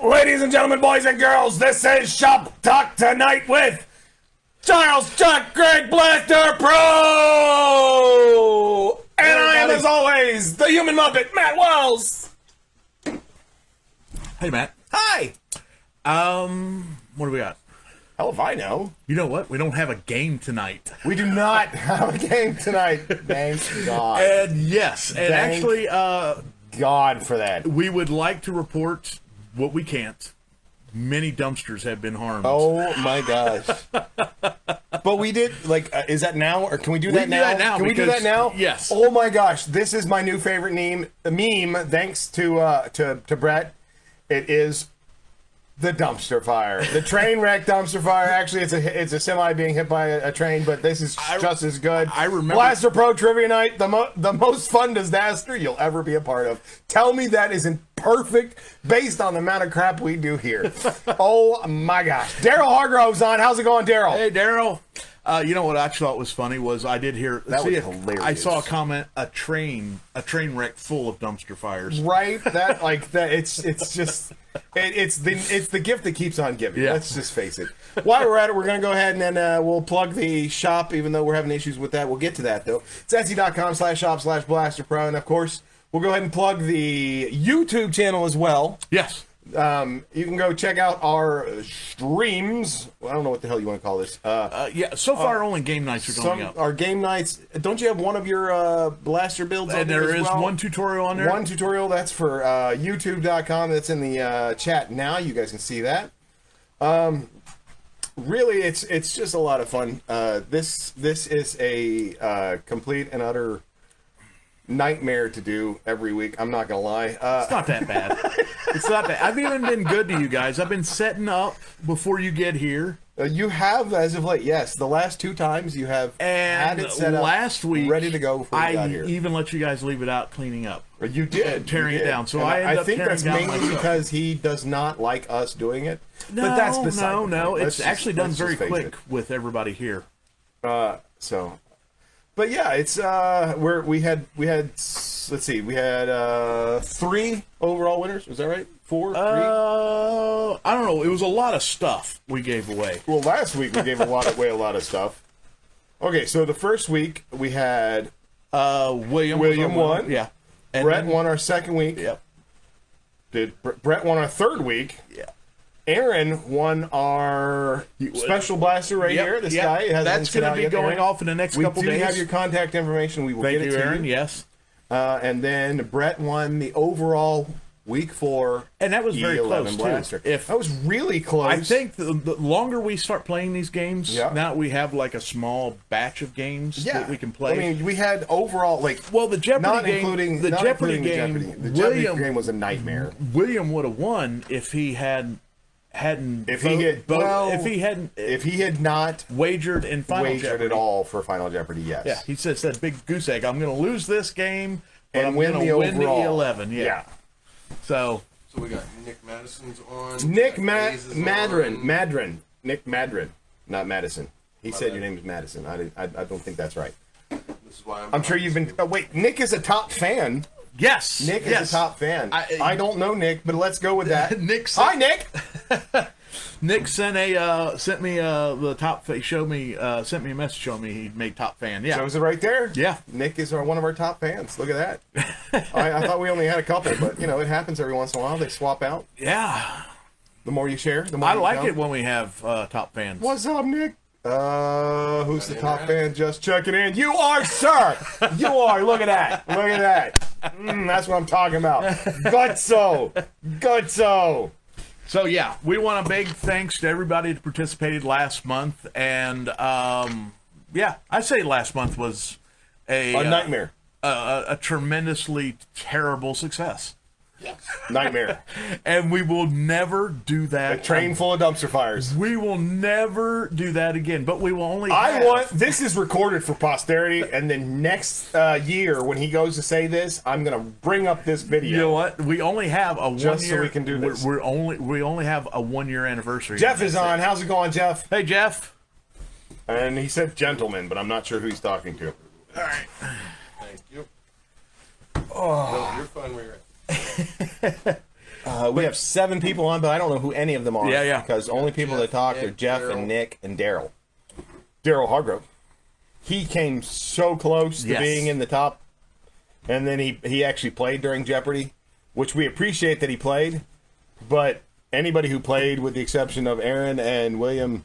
Ladies and gentlemen, boys and girls, this is Shop Talk Tonight with Charles, Chuck, Greg, Blaster Pro! And I am, as always, the human Muppet, Matt Wells! Hey, Matt. Hi! What do we got? Hell if I know. You know what? We don't have a game tonight. We do not have a game tonight. Thank God. And yes, and actually, God for that. we would like to report what we can't. Many dumpsters have been harmed. Oh my gosh. But we did, like, is that now? Or can we do that now? Can we do that now? Yes. Oh my gosh. This is my new favorite meme, thanks to Brett. It is the dumpster fire. The train wreck dumpster fire. Actually, it's a semi being hit by a train, but this is just as good. I remember Blaster Pro Trivia Night, the most fun disaster you'll ever be a part of. Tell me that isn't perfect based on the amount of crap we do here. Oh my gosh. Daryl Hargrove's on. How's it going, Daryl? Hey, Daryl. You know what I thought was funny was I did hear that was hilarious. I saw a comment, a train wreck full of dumpster fires. Right? That like that. It's just it's the gift that keeps on giving. Yeah. Let's just face it. While we're at it, we're gonna go ahead and then we'll plug the shop, even though we're having issues with that. We'll get to that though. It's Etsy.com/shop/BlasterPro, and of course we'll go ahead and plug the YouTube channel as well. Yes. You can go check out our streams. Well, I don't know what the hell you want to call this. Yeah, so far only game nights are going up. Our game nights. Don't you have one of your blaster builds on there? And there is well? one tutorial on there. One tutorial. That's for YouTube.com. That's in the chat now. You guys can see that. Really, it's just a lot of fun. This is a complete and utter nightmare to do every week. I'm not gonna lie. It's not that bad. It's not that. I've even been good to you guys. I've been setting up before you get here. You have, as of late, yes. The last two times you have had it set up last week, ready to go before we got here. I even let you guys leave it out cleaning up. You did. Tearing it down. So and I think that's mainly because he does not like us doing it. No, but that's beside the point. It's actually done very quick with everybody here. But yeah, it's we had let's see, we had 3 overall winners. Was that right? 4, 3? I don't know. It was a lot of stuff we gave away. Well, last week we gave away a lot of stuff. Okay, so the first week we had William won. Yeah. And Brett won our second week. Yep. Brett won our third week. Yeah. Aaron won our special blaster here. This guy hasn't that's going to be going off in the next couple days. We do have your contact information. We will get it to Aaron. you. Yes. And then Brett won the overall week 4, and that was very close blaster. Too. That was really close. I think the longer we start playing these games, now that we have like a small batch of games that we can play. I mean, we had overall the Jeopardy game. The Jeopardy game. The Jeopardy game was a nightmare. William would have won if he hadn't if he had not wagered in Final Jeopardy at all for Final Jeopardy. Yes. Yeah, he says that big goose egg. I'm going to lose this game, but and I'm going to win the 11. Yeah. So we got Nick Madison's on. Nick Madron. Nick Madron, not Madison. He said your name is Madison. I don't think that's right. This is why I'm sure you've been. Oh wait, Nick is a top fan. Yes, Nick is a top fan. I don't know Nick, but let's go with that. Hi, Nick. Nick sent me the top. Sent me a message showing me he made top fan. Yeah, shows it right there. Yeah, Nick is one of our top fans. Look at that. I thought we only had a couple, but it happens every once in a while. They swap out. Yeah. The more you share, the more. I like it when we have top fans. What's up, Nick? Who's the top fan? Just checking in. You are, sir. You are. Look at that. Look at that. That's what I'm talking about. Gutso. So yeah, we want a big thanks to everybody that participated last month, and I say last month was a nightmare, a tremendously terrible success. Yes. Nightmare. And we will never do that. A train full of dumpster fires. We will never do that again, but we will only this is recorded for posterity, and then next year when he goes to say this, I'm going to bring up this video. You know what? We only have a 1 year. Just so we can do this. We only have a 1 year anniversary. Jeff is on. How's it going, Jeff? Hey, Jeff. And he said gentleman, but I'm not sure who he's talking to. All right. Thank you. Oh, no, you're fine where you're at. We have 7 people on, but I don't know who any of them are. Yeah. Because only people that talk are Nick, Jeff Daryl. and Nick and Daryl. Daryl Hargrove. He came so close to Yes. being in the top, and then he actually played during Jeopardy, which we appreciate that he played, but anybody who played, with the exception of Aaron and William,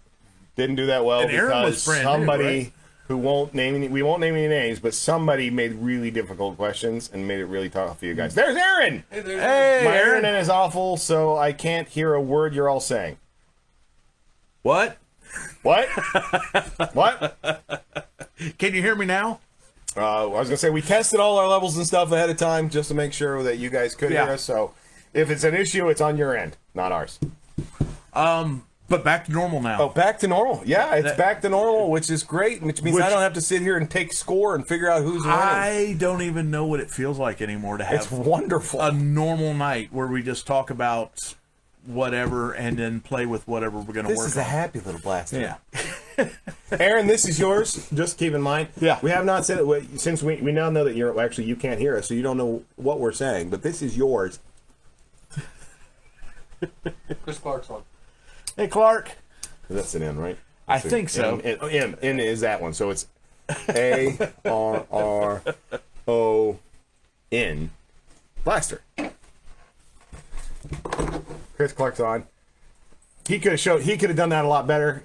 didn't do that well And Aaron was because brand new, somebody right? who we won't name any names, but somebody made really difficult questions and made it really tough for you guys. There's Aaron! Hey, there. Hey, My Aaron. internet is awful, so I can't hear a word you're all saying. What? What? What? Can you hear me now? I was gonna say we tested all our levels and stuff ahead of time just to make sure that you guys could Yeah. hear us. So if it's an issue, it's on your end, not ours. But back to normal now. Oh, back to normal. Yeah, it's back to normal, which is great, which means I Which- don't have to sit here and take score and figure out who's winning. I don't even know what it feels like anymore to It's have wonderful. a normal night where we just talk about whatever and then play with whatever we're going to This work is on. a happy little blaster. Yeah. Aaron, this is yours. Just keep in mind. Yeah. We have not said it, since we now know that you're actually, you can't hear us, so you don't know what we're saying, but this is yours. Chris Clark's on. Hey, Clark. That's an N, right? I That's a- think so. N is that one. So it's ARRON Blaster. Chris Clark's on. He could have done that a lot better.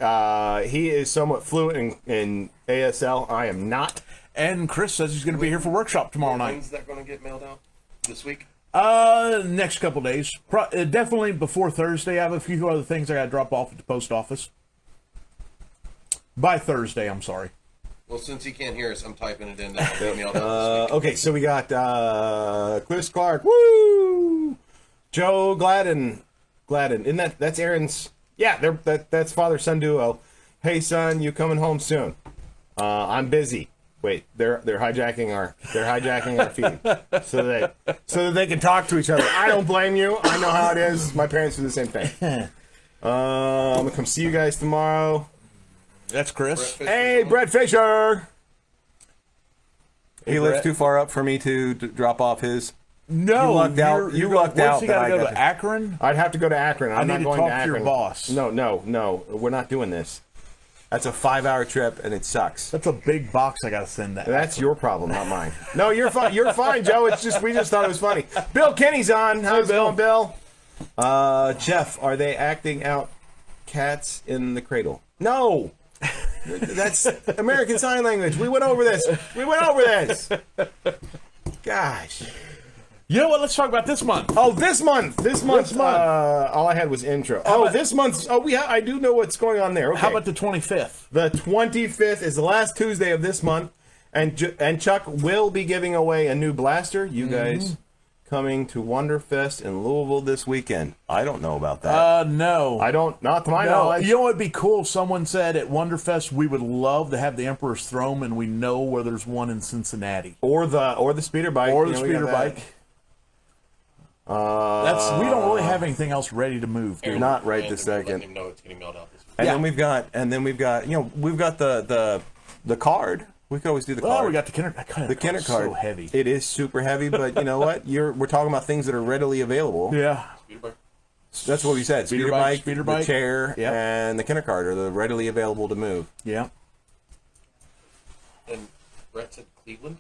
He is somewhat fluent in ASL. I am not. And Chris says he's going to be here for workshop tomorrow night. When's that going to get mailed out? This week? Next couple days. Definitely before Thursday. I have a few other things I got to drop off at the post office. By Thursday, I'm sorry. Well, since he can't hear us, I'm typing it in. That'll get mailed out this week. Okay, so we got Chris Clark. Woo! Joe Gladden. Isn't that's Aaron's? Yeah, that's father-son duo. Hey son, you coming home soon? I'm busy. Wait, they're hijacking our feed so that they can talk to each other. I don't blame you. I know how it is. My parents do the same thing. I'm gonna come see you guys tomorrow. That's Chris. Hey, Brett Fisher. He lives Brett. too far up for me to drop off his. No, You lucked out. You lucked out What's he that got I to go got to to- Akron? I'd have to go to Akron. I'm need not to going talk to to Akron. your boss. No. We're not doing this. That's a 5-hour trip, and it sucks. That's a big box I got to send that. That's your problem, not mine. No, you're fine. You're fine, Joe. It's just we just thought it was funny. Bill Kenny's on. How's it going, Bill? Jeff, are they acting out cats in the cradle? No. That's American Sign Language. We went over this. Gosh. You know what? Let's talk about this month. Oh, this month. This month. All I had was intro. This month. Oh, I do know what's going on there. Okay. How about the 25th? The 25th is the last Tuesday of this month, and Chuck will be giving away a new blaster. You guys coming to Wonderfest in Louisville this weekend? I don't know about that. No. I don't. Not to my No, knowledge. you know what'd be cool? Someone said at Wonderfest we would love to have the Emperor's Throne, and we know where there's one in Cincinnati. Or the speeder bike. Or the You know, we got speeder that. bike. We don't really have anything else ready to move, do we? Not right And this letting second. him know it's getting mailed out this week. And Yeah. then we've got we've got the card. We could always do the card. Oh, we got the Kinder. the Kinder card. So heavy. It is super heavy, but you know what? We're talking about things that are readily available. Yeah. Speeder bike. That's what we said. Speeder bike, the chair, Yep. and the Kinder card are the readily available to move. Yeah. And Brett said Cleveland.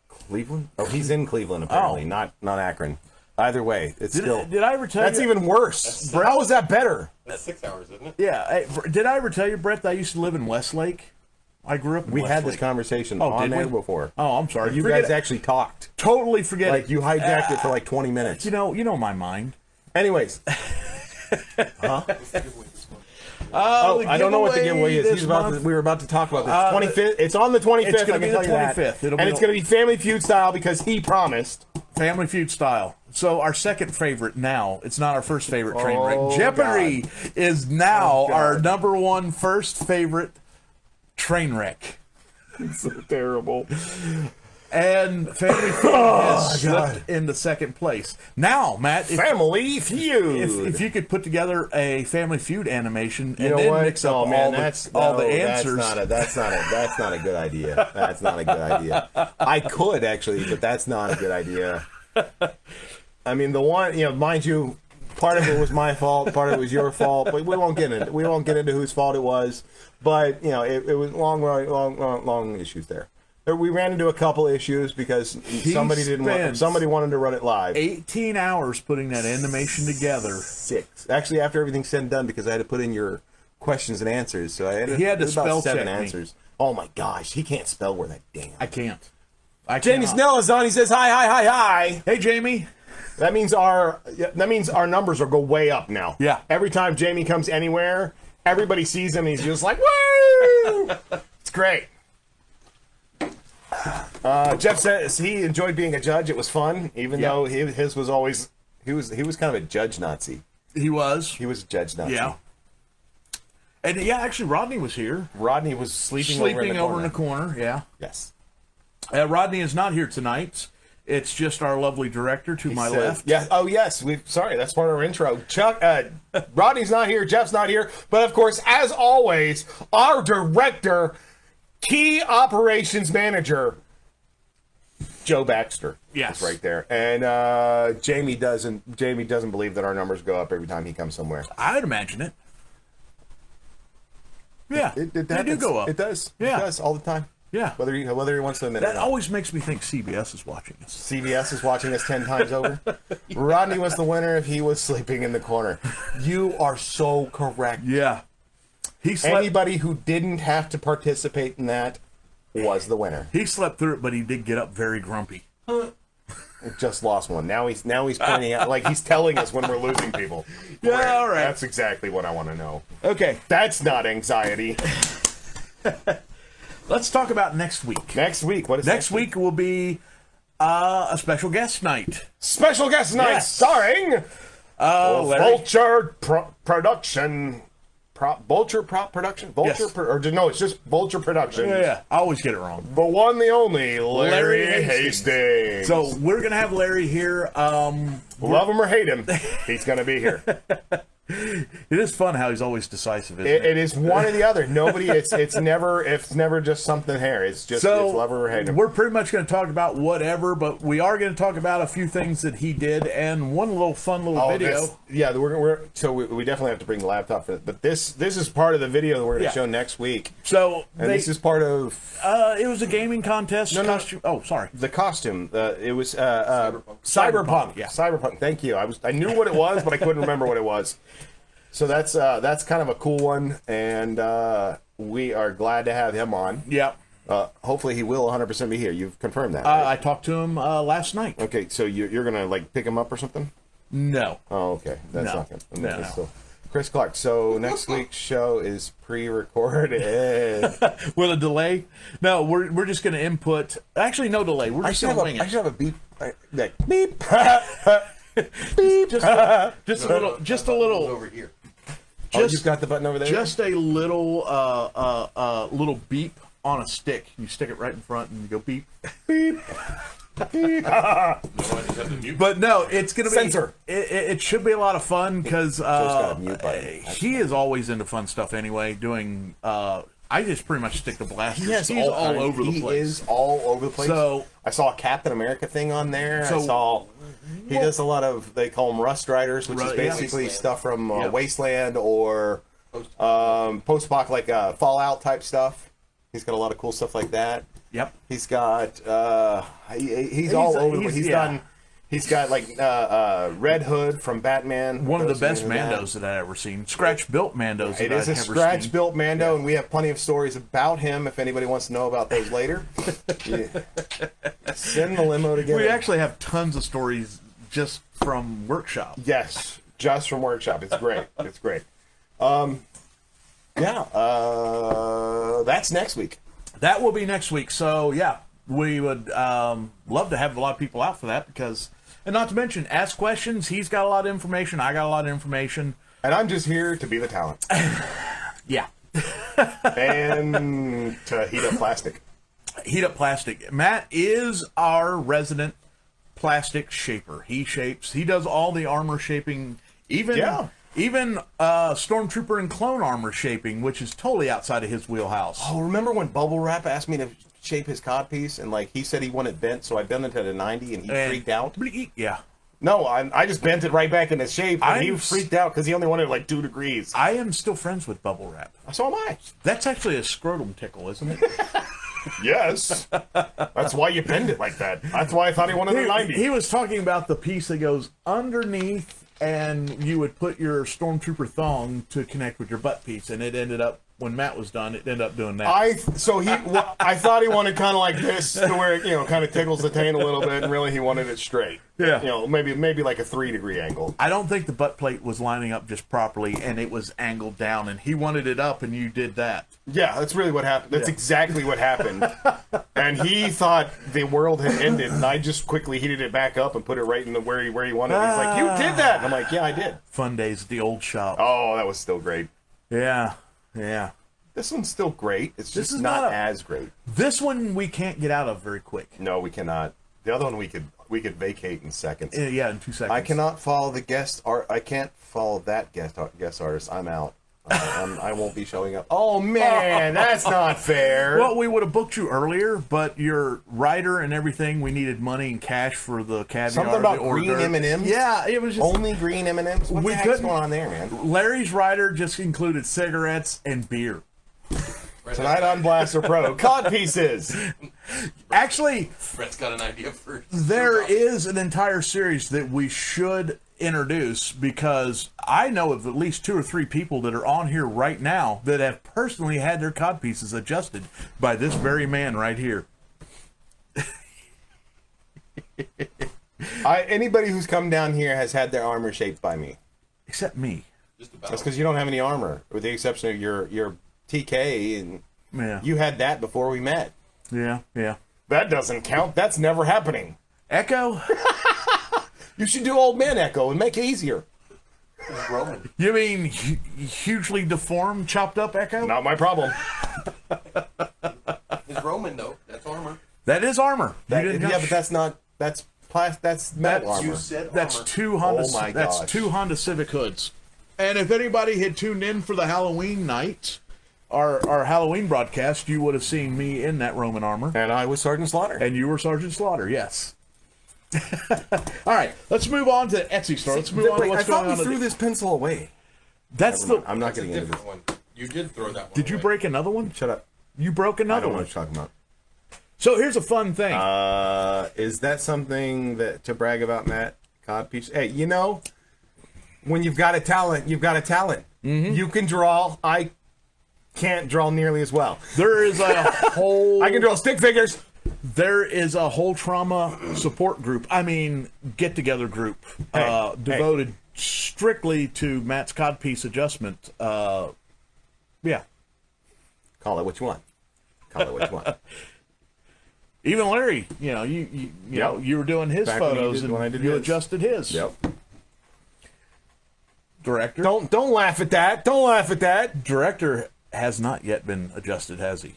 Cleveland? Oh, he's in Cleveland apparently, not Akron. Either way, it's still. Did I ever tell That's you? even worse. How is that better? That's 6 hours, isn't it? Yeah. Hey, did I ever tell you, Brett, that I used to live in Westlake? I grew up in We had this Westlake. conversation Oh, on did there we? before. Oh, I'm sorry. You Forget guys it. actually talked. Totally forget Like it. you hijacked it for like 20 minutes. You know my mind. Anyways, What's the giveaway this month? I don't know what the giveaway is. this We were about to talk about this. 25th. It's on the 25th. It's gonna I can be tell the you that. 25th. It'll And be it's going to be Family Feud style because he promised. Family Feud style. So our second favorite now, it's not our first favorite train wreck. Oh, Jeopardy is now God. our number one first favorite train wreck. It's so terrible. And Family Feud has slipped into second place. Now, Matt, Family Feud. if you could put together a Family Feud animation You and know then what? mix up Oh, man, all the answers. That's not a good idea. That's not a good idea. I could actually, but that's not a good idea. I mean, the one, mind you, Part of it was my fault. Part of it was your fault. But we won't get into whose fault it was. But you know, it was long issues there. We ran into a couple issues because somebody wanted to run it live. 18 hours putting that animation together. 6. Actually, after everything's said and done, because I had to put in your questions and answers, so I He had to about spell 7 check me. answers. Oh my gosh, he can't spell worth a damn. I can't. Jamie Snell is on. He says hi. Hey, Jamie. That means our numbers will go way up now. Yeah. Every time Jamie comes anywhere, everybody sees him and he's just like, woo! It's great. Jeff says he enjoyed being a judge. It was fun, even though his was always he was kind of a judge Nazi. He was. He was a judge Nazi. Yeah. And yeah, actually, Rodney was here. Rodney was sleeping over in the corner. Yeah. Yes. Rodney is not here tonight. It's just our lovely director to my left. Yeah. Oh, yes. Sorry, that's part of our intro. Chuck, Rodney's not here. Jeff's not here. But of course, as always, our director, key operations manager, Joe Baxter. Yes. Is right there. And Jamie doesn't believe that our numbers go up every time he comes somewhere. I'd imagine it. Yeah, They do go up. It does. Yeah. It does all the time. Yeah. Whether he wants to admit it or That not. always makes me think CBS is watching us. CBS is watching us 10 times over. Rodney was the winner if he was sleeping in the corner. You are so correct. Yeah. He slept, Anybody who didn't have to participate in that was the winner. he slept through it, but he did get up very grumpy. Just lost one. Now he's pointing out, like he's telling us when we're losing people. Yeah, Great. all right. That's exactly what I want to know. Okay, That's not anxiety. let's talk about next week. Next week, what is Next week will be a special guest night. Special guest night Yes. starring Larry. Vulture Production. Vulture Prop Production? Vulture Yes. no, it's just Vulture Production. Yeah, I always get it wrong. The one, the only, Larry Larry Hastings. So we're gonna have Larry here. Love him or hate him, he's going to be here. It is fun how he's always decisive, isn't it? It is one or the other. Nobody. It's never just something here. It's just So it's love him or hate him. we're pretty much going to talk about whatever, but we are going to talk about a few things that he did and one little fun little video. We definitely have to bring the laptop for it. But this is part of the video that we're going to Yeah. show next week. So And this is part of it was a gaming contest. No. Costume. Oh, sorry. the costume. It was Cyberpunk. Yeah. Cyberpunk. Thank you. I knew what it was, but I couldn't remember what it was. So that's kind of a cool one, and we are glad to have him on. Yeah. Hopefully, he will 100% be here. You've confirmed that. I talked to him last night. Okay, so you're gonna like pick him up or something? No. Oh, okay. That's No. not good. No. Okay, so, Chris Clark. So next week's show is pre-recorded. With a delay? No, we're just going to input. Actually, no delay. We're just going to wing I it. should have a beep. Like, beep. Beep. Just a little. Over here. You've got the button over there. Just a little little beep on a stick. You stick it right in front and you go beep, beep, beep. But no, it's gonna be Censor. It should be a lot of fun because got a mute button. he is always into fun stuff anyway. Doing I just pretty much stick to blasters. He's He's all over the place. He is all over the place. So I saw a Captain America thing on there. So- He does a lot of, they call them Rust Riders, which is Yeah. basically stuff from Yeah. Wasteland or post-apoc, like Fallout type stuff. He's got a lot of cool stuff like that. Yep. He's got he's all over the place. He's got like Red Hood from Batman. One of the Those best things like that. Mandos that I ever seen. Scratch built Mandos. It that is a I've ever scratch seen. built Mando, and we have plenty of stories about him. If anybody wants to know about those later, yeah. Send the limo together. We actually have tons of stories just from workshop. Yes, just from workshop. It's great. It's great. That's next week. That will be next week. So yeah, we would love to have a lot of people out for that because, and not to mention, ask questions. He's got a lot of information. I got a lot of information. And I'm just here to be the talent Yeah. and to heat up plastic. Heat up plastic. Matt is our resident plastic shaper. He shapes. He does all the armor shaping. Even Stormtrooper and clone armor shaping, which is totally outside of his wheelhouse. Oh, remember when Bubble Wrap asked me to shape his codpiece, and like he said he wanted bent, so I bent it at a 90, and he freaked out. Yeah. No, I just bent it right back into shape, and he I'm- freaked out because he only wanted like 2 degrees. I am still friends with bubble wrap. So am I. That's actually a scrotum tickle, isn't it? Yes. That's why you bend it like that. That's why I thought he wanted a 90. He was talking about the piece that goes underneath, and you would put your Stormtrooper thong to connect with your butt piece, and it ended up, when Matt was done, it ended up doing that. I thought he wanted kind of like this, to where it, kind of tickles the taint a little bit, and really he wanted it straight. Yeah. Maybe like a 3-degree angle. I don't think the butt plate was lining up just properly, and it was angled down, and he wanted it up, and you did that. Yeah, that's really what happened. That's Yeah. exactly what happened. And he thought the world had ended, and I just quickly heated it back up and put it right in the where he wanted it. He's like, "You did that?" And I'm like, "Yeah, I did." Fun days at the old shop. Oh, that was still great. Yeah. This one's still great. It's This just is not not as great. This one we can't get out of very quick. No, we cannot. The other one we could vacate in seconds. Yeah, in 2 seconds. I cannot follow the guest art. I can't follow that guest artist. I'm out. I won't be showing up. Oh man, that's not fair. Well, we would have booked you earlier, but your rider and everything, we needed money and cash for the caviar. Something about the hors green d'oeuvre. M&Ms? Yeah, it was just Only green M&Ms. What We the heck's couldn't- going on there, man? Larry's rider just included cigarettes and beer. Tonight on Blaster Pro, cod pieces. Actually, Brett's got an idea first. there is an entire series that we should introduce because I know of at least 2 or 3 people that are on here right now that have personally had their cod pieces adjusted by this very man right here. Anybody who's come down here has had their armor shaped by me. Except me. Just about. That's because you don't have any armor, with the exception of your TK, and Yeah. you had that before we met. Yeah. That doesn't count. That's never happening. Echo? You should do Old Man Echo and make it easier. He's Roman. You mean hugely deformed, chopped up Echo? Not my problem. He's Roman, though. That's armor. That is armor. You didn't Yeah, but that's not. That's metal armor. You said That's armor. 2 Honda. Oh my That's gosh. 2 Honda Civic hoods. And if anybody had tuned in for the Halloween night, our Halloween broadcast, you would have seen me in that Roman armor, And I was Sergeant Slaughter. and you were Sergeant Slaughter. Yes. All right, let's move on to Etsy store. Let's move on to Wait, I what's thought going on. we threw this pencil away. That's Never mind. the. I'm not That's a getting into this. different one. You did throw that one. Did you away. break another one? Shut up. You broke I another don't know one. what you're talking about. So here's a fun thing. Is that something that to brag about, Matt? Codpiece. Hey, when you've got a talent, you've got a talent. Mm-hmm. You can draw. I can't draw nearly as well. There is a whole. I can draw stick figures. There is a whole trauma support group. I mean, get together group devoted strictly to Matt's codpiece adjustment. Yeah. Call it what you want. Call it what you want. Even Larry, you know, you were doing his Back when he photos did- when I and did you his. adjusted his. Yep. Director. Don't laugh at that. Don't laugh at that. Director has not yet been adjusted, has he?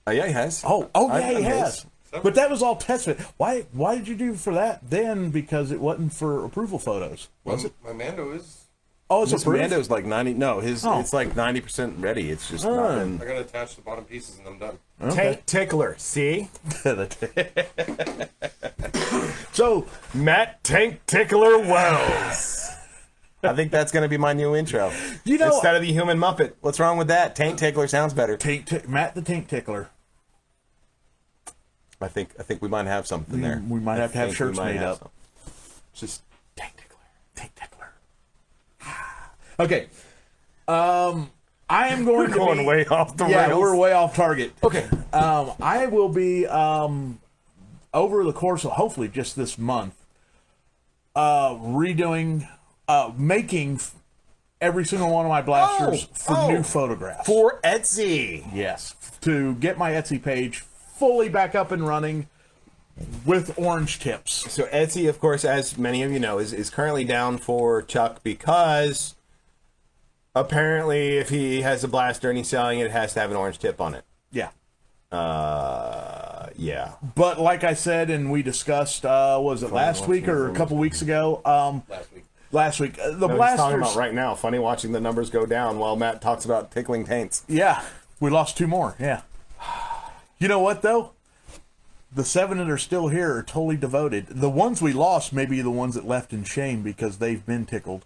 Yeah, he has. Oh, I've yeah, he done has. his. But that was all test fit. Why did you do for that then? Because it wasn't for approval photos. Was it? My Mando is. Oh, it's His approved? Mando's like 90. No, Oh. it's like 90% ready. It's just not been. I gotta attach the bottom pieces and I'm done. Tank Tickler. See? So, Matt Tank Tickler Wells. I think that's going to be my new intro. Instead of the human Muppet. What's wrong with that? Tank Tickler sounds better. Matt the Tank Tickler. I think we might have something there. We might have to have think we shirts might made have up. something. Just Tank Tickler. Tank Tickler. Okay. I am going We're to going be, way off the yeah, rails. we're way off target. Okay. I will be over the course of hopefully just this month redoing, making every single one of my blasters for new photographs. For Etsy. Yes, to get my Etsy page fully back up and running with orange tips. So Etsy, of course, as many of you know, is currently down for Chuck because apparently if he has a blaster and he's selling it, it has to have an orange tip on it. Yeah. Yeah. But like I said, and we discussed, was it last week or a couple weeks ago? Last week. Last week. The He's talking blasters. about right now. Funny watching the numbers go down while Matt talks about tickling taints. Yeah, we lost 2 more. Yeah. You know what though? The 7 that are still here are totally devoted. The ones we lost may be the ones that left in shame because they've been tickled.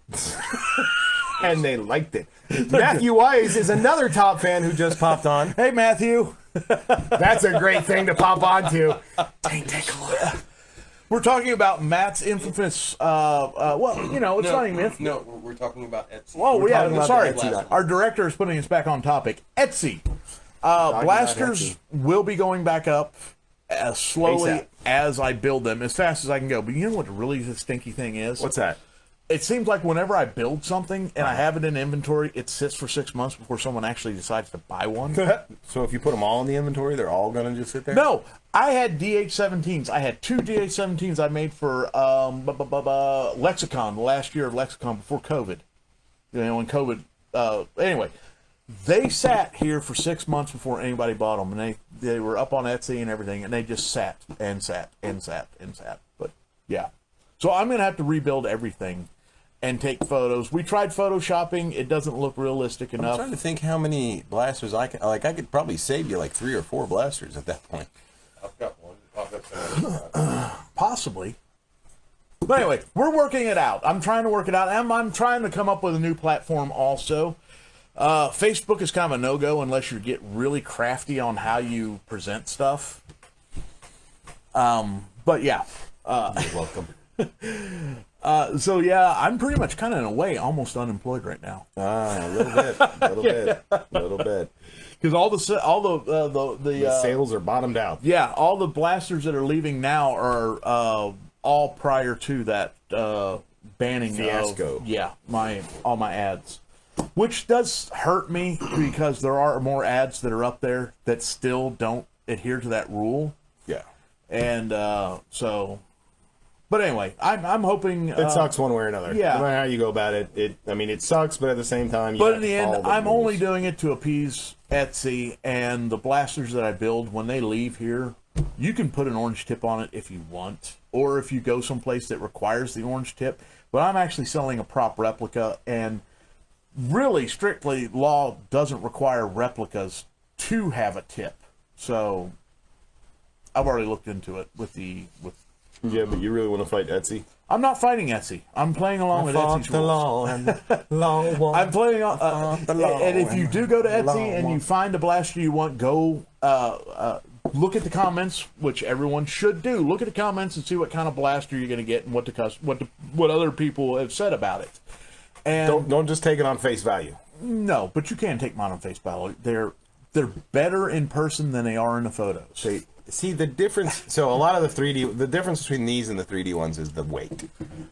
And they liked it. Matthew Wise is another top fan who just popped on. Hey, Matthew. That's a great thing to pop onto. We're talking about Matt's infamous, well, you know, it's not even No, we're talking about Etsy. Oh, yeah, talking about sorry. the Etsy. Our director is putting us back on topic. Etsy. Blasters will be going back up as slowly ASAP. as I build them, as fast as I can go. But you know what really the stinky thing is? What's that? It seems like whenever I build something and I have it in inventory, it sits for 6 months before someone actually decides to buy one. So if you put them all in the inventory, they're all going to just sit there? No, I had DH17s. I had 2 DH17s I made for Lexicon, the last year of Lexicon before COVID. You know, when COVID, anyway, they sat here for 6 months before anybody bought them, and they were up on Etsy and everything, and they just sat and sat and sat and sat. But yeah, so I'm gonna have to rebuild everything and take photos. We tried photoshopping; it doesn't look realistic I'm enough. trying to think how many blasters I can. Like, I could probably save you like 3 or 4 blasters at that point. I've got one. I've got some. Possibly. But anyway, we're working it out. I'm trying to work it out. And I'm trying to come up with a new platform also. Facebook is kind of a no-go unless you get really crafty on how you present stuff. But yeah. You're welcome. So yeah, I'm pretty much kind of in a way almost unemployed right now. A little bit. Because all the sales are bottomed out. yeah, all the blasters that are leaving now are all prior to that banning Fiasco. of all my ads, which does hurt me because there are more ads that are up there that still don't adhere to that rule, Yeah. and so. But anyway, I'm hoping It sucks one way or another. yeah. No matter how you go about it, it sucks, but at the same time, you But have in the to end, follow the I'm rules. only doing it to appease Etsy, and the blasters that I build, when they leave here, you can put an orange tip on it if you want, or if you go someplace that requires the orange tip. But I'm actually selling a prop replica, and really, strictly, law doesn't require replicas to have a tip. So I've already looked into it with Yeah, but you really want to fight Etsy? I'm not fighting Etsy. I'm playing along with Etsy's rules. I'm playing on, and if you do go to Etsy and you find a blaster you want, go look at the comments, which everyone should do. Look at the comments and see what kind of blaster you're going to get and what other people have said about it. And Don't just take it on face value. no, but you can take mine on face value. They're better in person than they are in the photos. See the difference. So a lot of the difference between these and the 3D ones is the weight.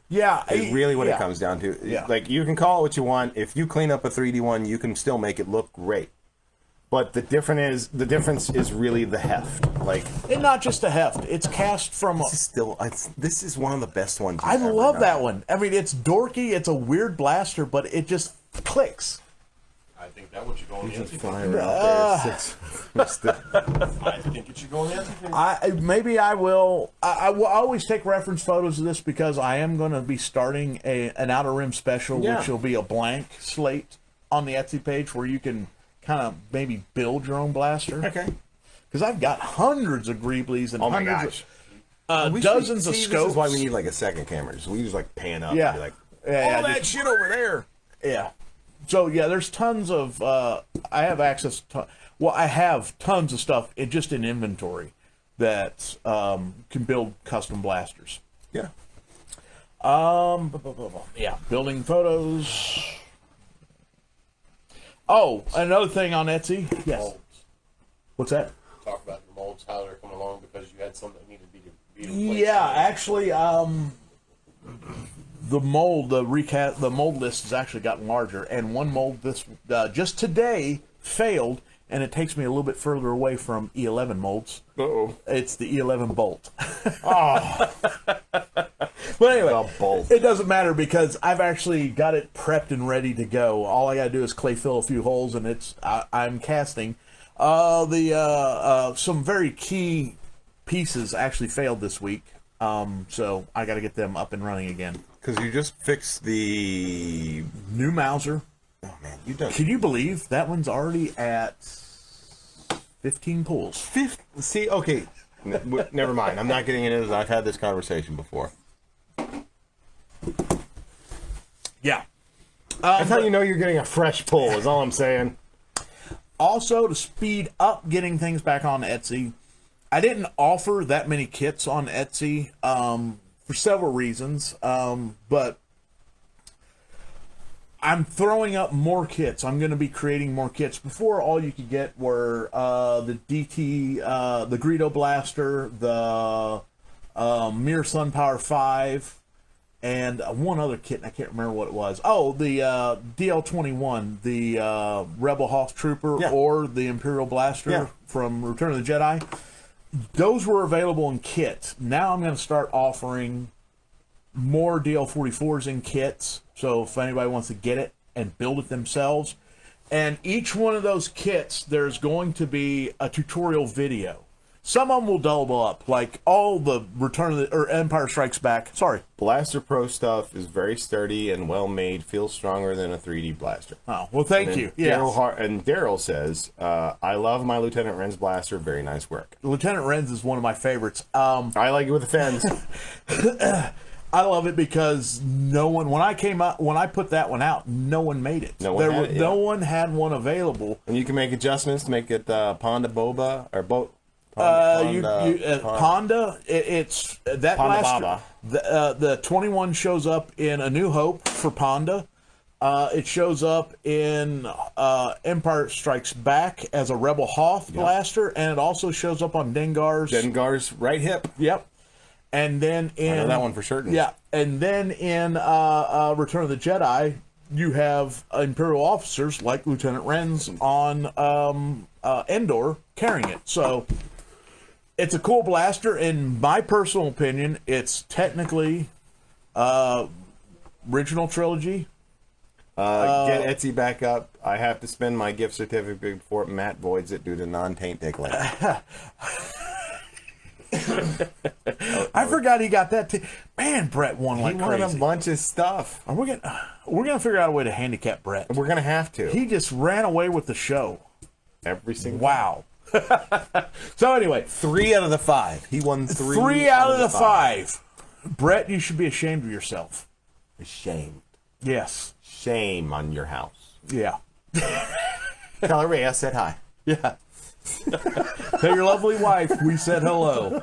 Yeah, Is really what yeah. it comes down to. Yeah. Like, you can call it what you want. If you clean up a 3D one, you can still make it look great. But the difference is really the heft. Like, And not just a heft. It's cast from. This is one of the best ones. I you've ever love done. that one. I mean, it's dorky. It's a weird blaster, but it just clicks. I think that one should go on the Etsy. fire out there. I think it should go on the Etsy. Maybe I will. I will always take reference photos of this because I am going to be starting an Outer Rim special, Yeah. which will be a blank slate on the Etsy page where you can kind of maybe build your own blaster. Okay. Because I've got hundreds of Greeblies and Oh my hundreds, gosh. dozens of This scopes. is why we need like a second camera. So we just like pan up Yeah. and be like, Yeah, all that just- shit over there. Yeah. So yeah, there's tons of. I have access to. Well, I have tons of stuff just in inventory that can build custom blasters. Yeah. Yeah, building photos. Oh, another thing on Etsy. Yes. Molds. What's that? Talk about your molds, how they're coming along, because you had some that needed to be replaced. Yeah, actually, the mold list has actually gotten larger, and one mold just today failed, and it takes me a little bit further away from E11 molds. Uh-oh. It's the E11 bolt. Oh. But anyway, The bolt. it doesn't matter because I've actually got it prepped and ready to go. All I got to do is clay fill a few holes, and I'm casting. Some very key pieces actually failed this week, so I got to get them up and running again. Because you just fixed the. New Mauser. Oh man, you done. Can you believe that one's already at 15 pulls? See, okay. Never mind. I'm not getting into this. I've had this conversation before. Yeah. That's how you know you're getting a fresh pull, is all I'm saying. Also, to speed up getting things back on Etsy, I didn't offer that many kits on Etsy for several reasons, but I'm throwing up more kits. I'm going to be creating more kits. Before, all you could get were the DT, the Greedo Blaster, the Mir Sun Power 5, and one other kit, and I can't remember what it was. Oh, the DL-21, the Rebel Hawk Trooper, or the Imperial Blaster from Return of the Jedi. Those were available in kits. Now I'm going to start offering more DL-44s in kits, so if anybody wants to get it and build it themselves. And each one of those kits, there's going to be a tutorial video. Some of them will double up, like all the Return of the, or Empire Strikes Back. Sorry. Blaster Pro stuff is very sturdy and well made. Feels stronger than a 3D blaster. Oh, well, thank you. Daryl says, I love my Lieutenant Ren's blaster. Very nice work. Lieutenant Ren's is one of my favorites. I like it with the fins. I love it because no one, when I put that one out, no one made it. No one had one available. And you can make adjustments to make it Ponda Boba or Boat. Ponda, it's that Ponda blaster. The 21 shows up in A New Hope for Ponda. It shows up in Empire Strikes Back as a Rebel Hoth blaster, and it also shows up on Dengar's right hip. Yep. And then in I know that one for certain. Yeah, and then in Return of the Jedi, you have Imperial officers like Lieutenant Ren's on Endor carrying it. So it's a cool blaster. In my personal opinion, it's technically original trilogy. Get Etsy back up. I have to spend my gift certificate before Matt voids it due to non-taint tickling. I forgot he got that. Man, Brett won like crazy. He won a bunch of stuff. We're gonna figure out a way to handicap Brett. We're gonna have to. He just ran away with the show. Every single. Wow. So anyway, 3 out of the 5. He won 3. 3 out of the 5. Brett, you should be ashamed of yourself. Ashamed. Yes. Shame on your house. Yeah. Tell her Rhea said hi. Yeah. Tell your lovely wife we said hello.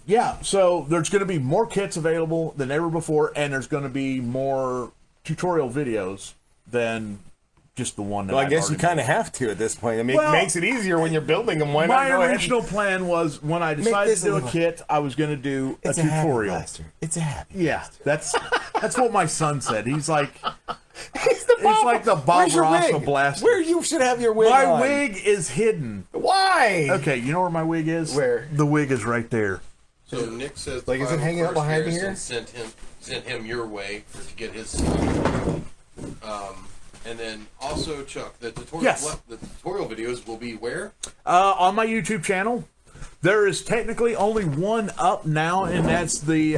Yeah, so there's going to be more kits available than ever before, and there's going to be more tutorial videos than just the one that Well, I guess you kind of have to at this point. I mean, Well, it makes it easier when you're building them. Why not My go ahead original plan was when I decided to this do a a little- kit, I was going to do a It's a happy tutorial. blaster. It's a happy. Yeah, that's what my son said. He's like, It's the it's like the Bob Where's your Ross wig? of blaster. Where you should have your wig My on. wig is hidden. Why? Okay, you know where my wig is? Where? The wig is right there. So Nick says, Like, is it hanging up behind here? Sent him your way to get his. And then also Chuck, the tutorial. Yes. The tutorial videos will be where? On my YouTube channel, there is technically only one up now, and that's the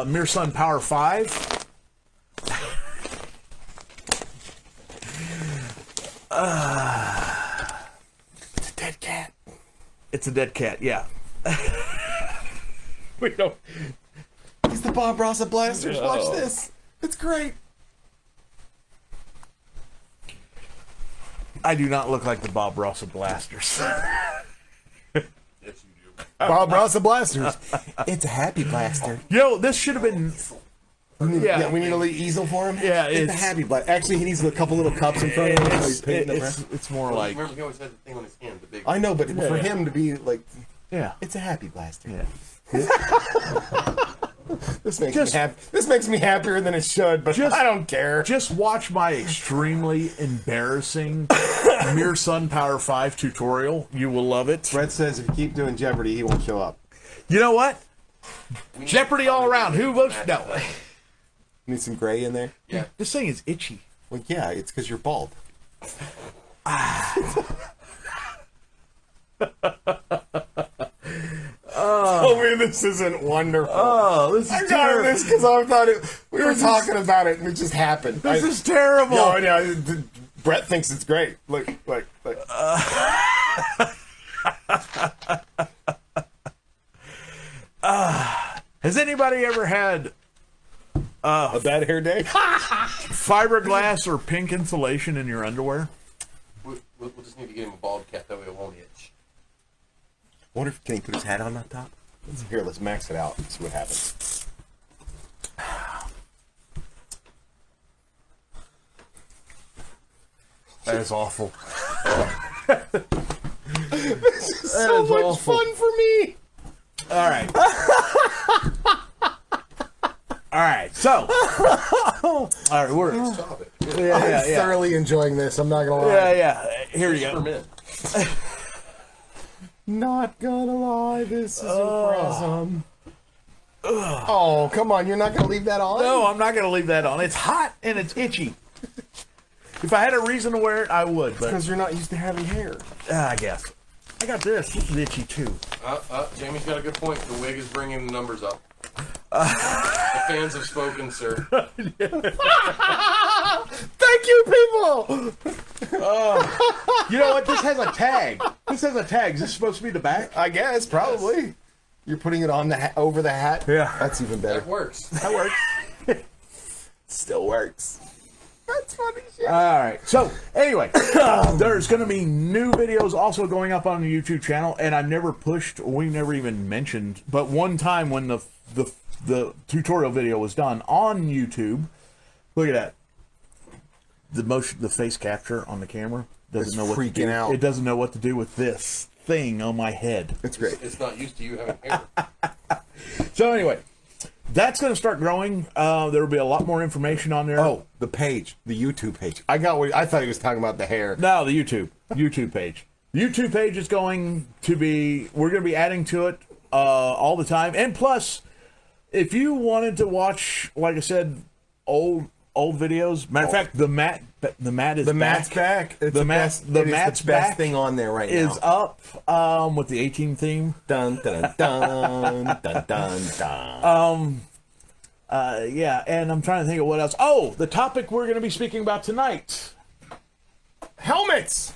Mir Sun Power 5. It's a dead cat. It's a dead cat, yeah. We don't. It's the Bob Ross of blasters. Watch this. It's great. I do not look like the Bob Ross of blasters. Yes, you do. Bob Ross of blasters. It's a happy blaster. Yo, this should have been. Yeah, we need a little easel for him. Yeah, It's a happy blaster. Actually, he needs a couple little cups in front of him. So he's painting the It's more like. Remember, he always had the thing on his hand, the big. I know, but for Yeah. him to be like, Yeah. It's a happy blaster. Yeah. this makes me happier than it should, but I don't care. Just watch my extremely embarrassing Mir Sun Power 5 tutorial. You will love it. Brett says if you keep doing Jeopardy, he won't show up. You know what? We Jeopardy all around. Who votes? No. Need some gray in there. Yeah. This thing is itchy. Well, yeah, it's because you're bald. Oh man, this isn't wonderful. Oh, this is I got this because I thought we were talking about it and it just happened. This is terrible. No, Brett thinks it's great. Look. But Has anybody ever had a bad hair day. fiberglass or pink insulation in your underwear? We'll just need to get him a bald cap. That way it won't itch. Wonder if can he put his hat on top? Here, let's max it out and see what happens. That is awful. This is so much awful. fun for me. All right. All right. So. All right. We're. Stop it. Yeah, I'm thoroughly enjoying this. I'm not gonna lie. Yeah. Here you For go. men. Not gonna lie. This is impressive. Oh, come on. You're not gonna leave that on? No, I'm not going to leave that on. It's hot and it's itchy. If I had a reason to wear it, I would. But Because you're not used to having hair. I guess I got this. This is itchy too. Jamie's got a good point. The wig is bringing the numbers up. The fans have spoken, sir. Thank you, people. You know what? This has a tag. This has a tag. Is this supposed to be the back? I guess probably. You're putting it on the over the hat. Yeah. That's even better. That works. That works. Still works. That's funny shit. All right. So anyway, there's going to be new videos also going up on the YouTube channel, and I never pushed. We never even mentioned. But one time when the tutorial video was done on YouTube, look at that. The face capture on the camera doesn't It's know what to freaking do. out. It doesn't know what to do with this thing on my head. It's great. It's not used to you having hair. So anyway, that's going to start growing. There will be a lot more information on there. Oh, the page, the YouTube page. I got what I thought he was talking about the hair. No, the YouTube page. The YouTube page is going to be, we're going to be adding to it all the time. And plus, if you wanted to watch, like I said, old videos, matter of fact, the mat is The back. mat's back. It's The best, mat- the it is mat's the best back thing on there right is now. up with the 18 theme. Dun dun dun dun dun dun. Yeah, and I'm trying to think of what else. Oh, the topic we're going to be speaking about tonight. Helmets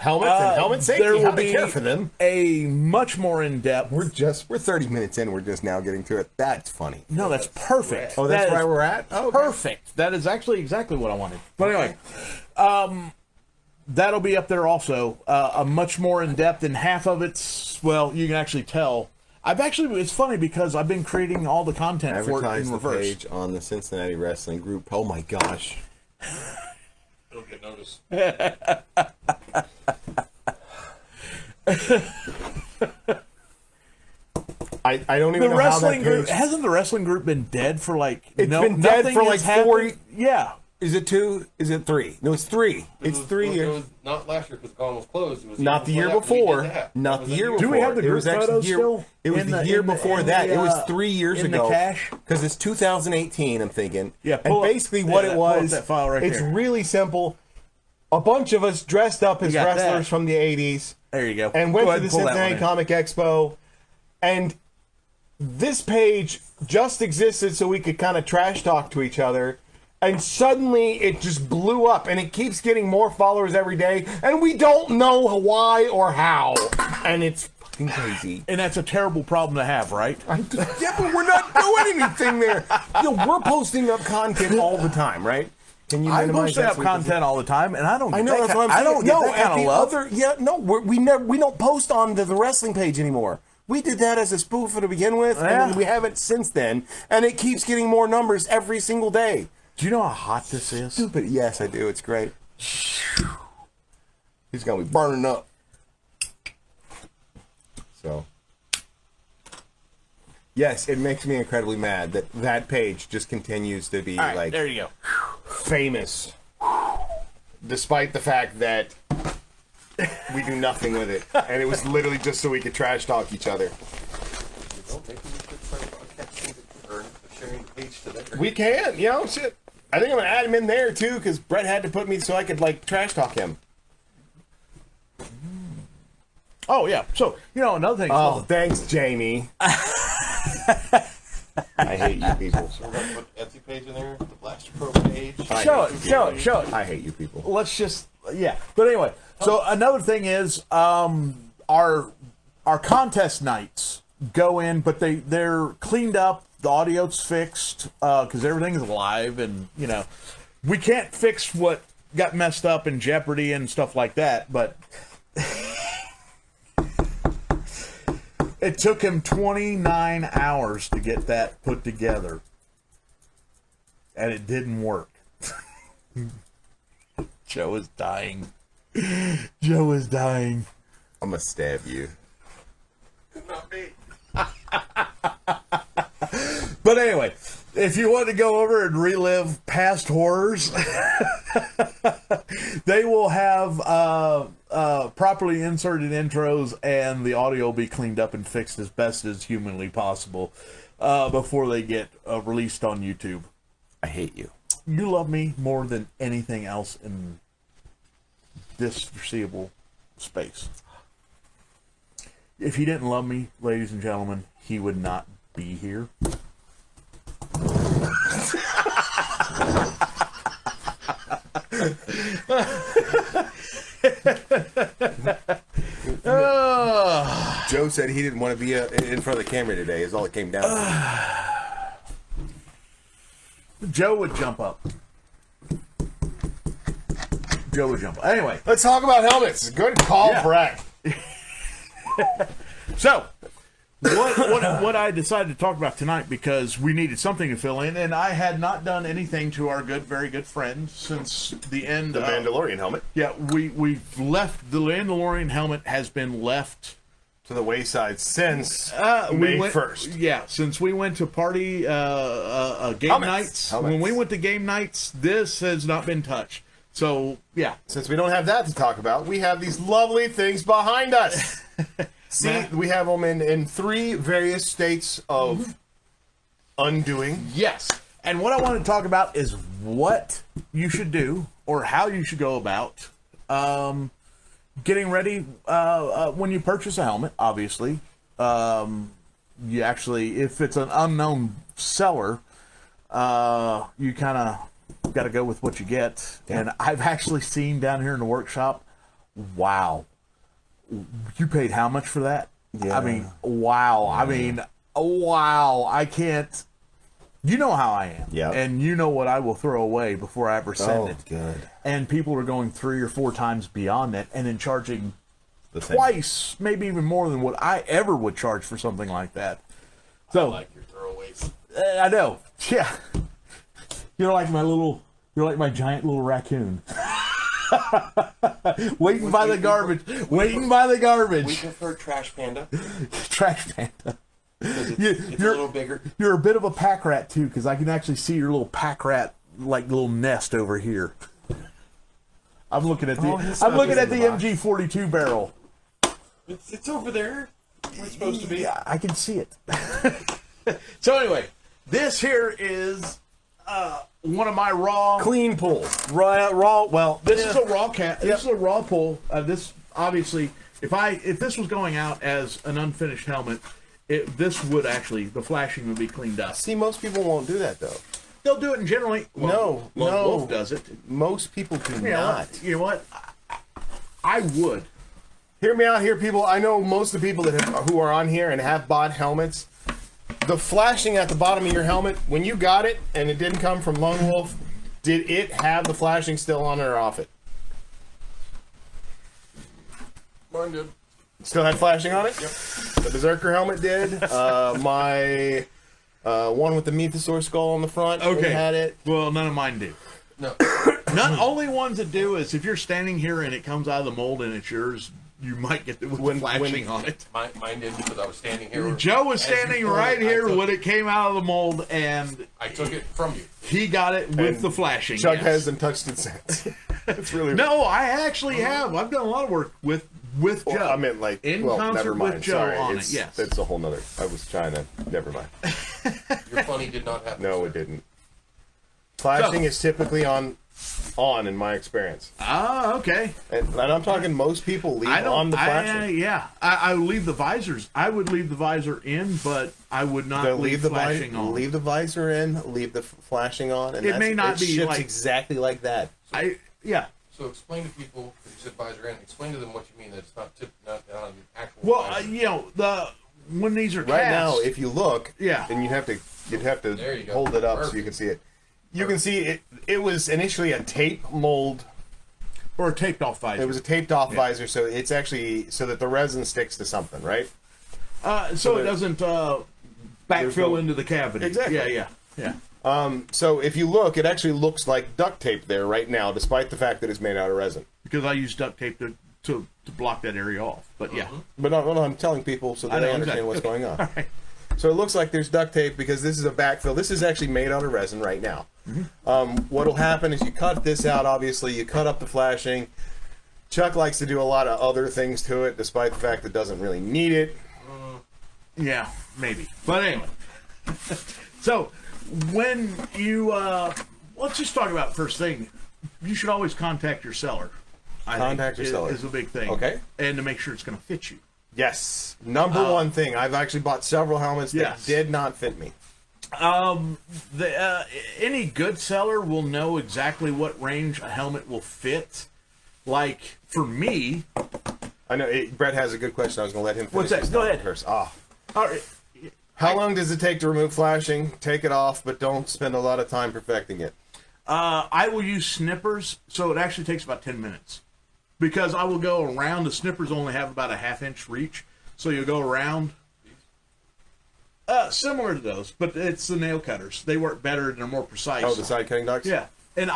and helmet safety. There How will to be care for them. a much more in-depth. We're 30 minutes in. We're just now getting to it. That's funny. No, that's perfect. Oh, that's That where is we're at. Oh, okay. perfect. That is actually exactly what I wanted. But anyway, that'll be up there also. A much more in depth, and half of it's, well, you can actually tell. It's funny because I've been creating all the content for it Advertise in the reverse. page on the Cincinnati Wrestling Group. Oh my gosh. It'll get noticed. I don't even The know how that wrestling group page. hasn't the wrestling group been dead for like It's been dead nothing for has like 4 happened? Yeah. Is it 2? Is it 3? No, it's 3. It's 3 It years. was not last year because Gone was closed. It was Not the year that we did before. that. Not That the was year that before. Do we have the It group was actually photos year- still? It was In the the- year in the- before in that. the, It was 3 years in the ago. cache? Because it's 2018, I'm thinking. Yeah, And pull up- basically what yeah, it pull up was, that file right it's there. really simple. A bunch of us dressed up as You got wrestlers that. from the 80s There you go. and Go went ahead to the and pull that one Cincinnati in. Comic Expo. And this page just existed so we could kind of trash talk to each other. And suddenly it just blew up, and it keeps getting more followers every day, and we don't know why or how. And it's fucking crazy. And that's a terrible problem to have, right? Yeah, but we're not doing anything there. We're posting up content all the time, right? Can you I'm minimize posting that up so we can see- content all the time, and I don't. Get I know that that's ki- what I'm saying. I don't get no, that kind at of the love. other, we don't post on the wrestling page anymore. We did that as a spoof to begin with, and Yeah. then we haven't since then, and it keeps getting more numbers every single day. Do you know how hot this is? Stupid. Yes, I do. It's great. He's gonna be burning up. So. Yes, it makes me incredibly mad that that page just continues to be All right, like there you go. famous, despite the fact that we do nothing with it, and it was literally just so we could trash talk each other. Don't make me start broadcasting or sharing the page to there. We can, shit. I think I'm gonna add him in there too, because Brett had to put me so I could like trash talk him. Oh yeah. So another thing. Oh, thanks, Jamie. I hate you people. So we're gonna put Etsy page in there, the BlasterPro page. I Show hate it, you show people. it, show it. I hate you people. Let's just Yeah, but anyway, so another thing is our contest nights go in, but they're cleaned up. The audio's fixed because everything is live, and you know we can't fix what got messed up in Jeopardy and stuff like that. But it took him 29 hours to get that put together, and it didn't work. Joe is dying. Joe is dying. I'm gonna stab you. Not me. But anyway, if you want to go over and relive past horrors, they will have properly inserted intros, and the audio will be cleaned up and fixed as best as humanly possible before they get released on YouTube. I hate you. You love me more than anything else in this foreseeable space. If he didn't love me, ladies and gentlemen, he would not be here. Joe said he didn't want to be in front of the camera today, is all it came down to. Joe would jump up. Joe would jump up. Anyway, Let's talk about helmets. Good call, Yeah. Brett. so what I decided to talk about tonight, because we needed something to fill in, and I had not done anything to our very good friend since the end The of Mandalorian helmet Yeah, we've left. The Mandalorian helmet has been left to the wayside since we May went, 1st. Yeah, since we went to party game Helmets. nights. Helmets. When we went to game nights, this has not been touched. So yeah, Since we don't have that to talk about, we have these lovely things behind us. See, we have them in 3 various states of undoing. yes. And what I want to talk about is what you should do, or how you should go about getting ready when you purchase a helmet. Obviously, you actually, if it's an unknown seller, you kind of got to go with what you get. Yeah. And I've actually seen down here in the workshop, wow, you paid how much for that? Yeah. I mean, wow. I mean, wow. I can't. You know how I am. Yep. And you know what I will throw away before I ever send Oh, it. good. And people are going 3 or 4 times beyond that, and then charging The same. twice, maybe even more than what I ever would charge for something like that. So Like your throwaways. I know. Yeah. You're like my giant little raccoon. Waiting by the garbage. Waiting by the We garbage. prefer Trash Panda Trash Panda. because it's a You're- little bigger. You're a bit of a pack rat too, because I can actually see your little pack rat like little nest over here. I'm looking at the his I'm stuff looking is at in the the box. MG42 barrel. It's over there. Where it's supposed to be. Yeah, I can see it. So anyway, this here is one of my raw. Clean pulls. Raw. Well, this Yeah. is a raw cat. This is a raw pull. This obviously, if this was going out as an unfinished helmet, this would actually, the flashing would be cleaned up. See, most people won't do that, though. They'll do it in generally. No, Lone no. Wolf does it. Most people do You know not. what? You know what? I would. Hear me out here, people. I know most of the people who are on here and have bought helmets. The flashing at the bottom of your helmet, when you got it and it didn't come from Lone Wolf, did it have the flashing still on it or off it? Mine did. Still had flashing on it? Yep. The Berserker helmet did. My one with the Mythosaur skull on the front Okay. had it. Well, none of mine do. No. None. Only ones that do is if you're standing here and it comes out of the mold and it's yours, you might get the flashing on it. Mine did because I was standing here. Joe was As you standing pulled right it, here when it came out of the mold, and I took it from you. he got it with And the flashing. Chuck yes. hasn't touched it since. It's really No, I actually have. I've done a lot of work with Joe. Well, I meant like in well, concert never mind. with Joe Sorry, on it's, it. Yes. it's a whole nother. I was trying to. Never mind. Your funny did not happen. No, sir. it didn't. Flashing is typically on in my experience, Ah, okay. and I'm talking most people leave I don't. on the flashing. I would leave the visors. I would leave the visor in, but I would not They'll leave leave the flashing on. leave the visor in, leave the flashing on, and It may not be ships like- exactly like that. Yeah. So explain to people, because you said visor in, explain to them what you mean that it's not not an actual Well, visor. when these are Right cast, now, if you look, Yeah. and you'd have to There you go. hold it up so Perfect. you can see it. You can see it. It was initially a tape mold. or a taped off visor. It was a taped off visor, so it's actually so that the resin sticks to something, right? so it doesn't backfill no- into the cavity. Exactly. Yeah. So if you look, it actually looks like duct tape there right now, despite the fact that it's made out of resin. Because I use duct tape to block that area off. But yeah. But no, I'm telling people so that they understand exactly. what's going on. All right. So it looks like there's duct tape because this is a backfill. This is actually made out of resin right now. What'll happen is you cut this out, obviously, you cut up the flashing. Chuck likes to do a lot of other things to it, despite the fact that it doesn't really need it. Yeah, maybe. But anyway. So when you let's just talk about first thing. You should always contact your seller. Contact your seller. Is a big thing. Okay. And to make sure it's going to fit you. Yes. Number one thing. I've actually bought several helmets that Yes. did not fit me. Any good seller will know exactly what range a helmet will fit. Like for me, I know Brett has a good question. I was going to let him finish. What's that? his Go thought ahead. first. all right, How long does it take to remove flashing? Take it off, but don't spend a lot of time perfecting it. I will use snippers, so it actually takes about 10 minutes. Because I will go around. The snippers only have about a half-inch reach, so you'll go around. Similar to those, but it's the nail cutters. They work better and they're more precise. Oh, the side cutting ducts? Yeah. And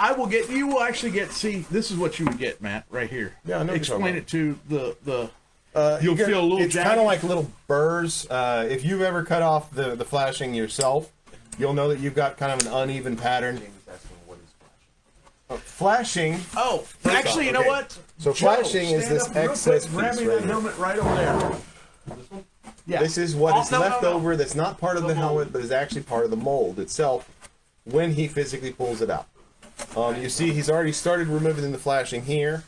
you will actually get, see, this is what you would get, Matt, right here. Yeah, I know what you're Explain talking it to the You'll feel a little It's kind jagged. of like little burrs. If you've ever cut off the flashing yourself, you'll know that you've got kind of an uneven pattern. Flashing. Oh, actually, you know okay. what? So Joe, flashing is stand this up real excess quick, grab piece me right that here. helmet right over there. Yeah. This is what is no, left no. over that's not part of the helmet, but is actually part of the mold itself when he physically pulls it out. You see he's already started removing the flashing here.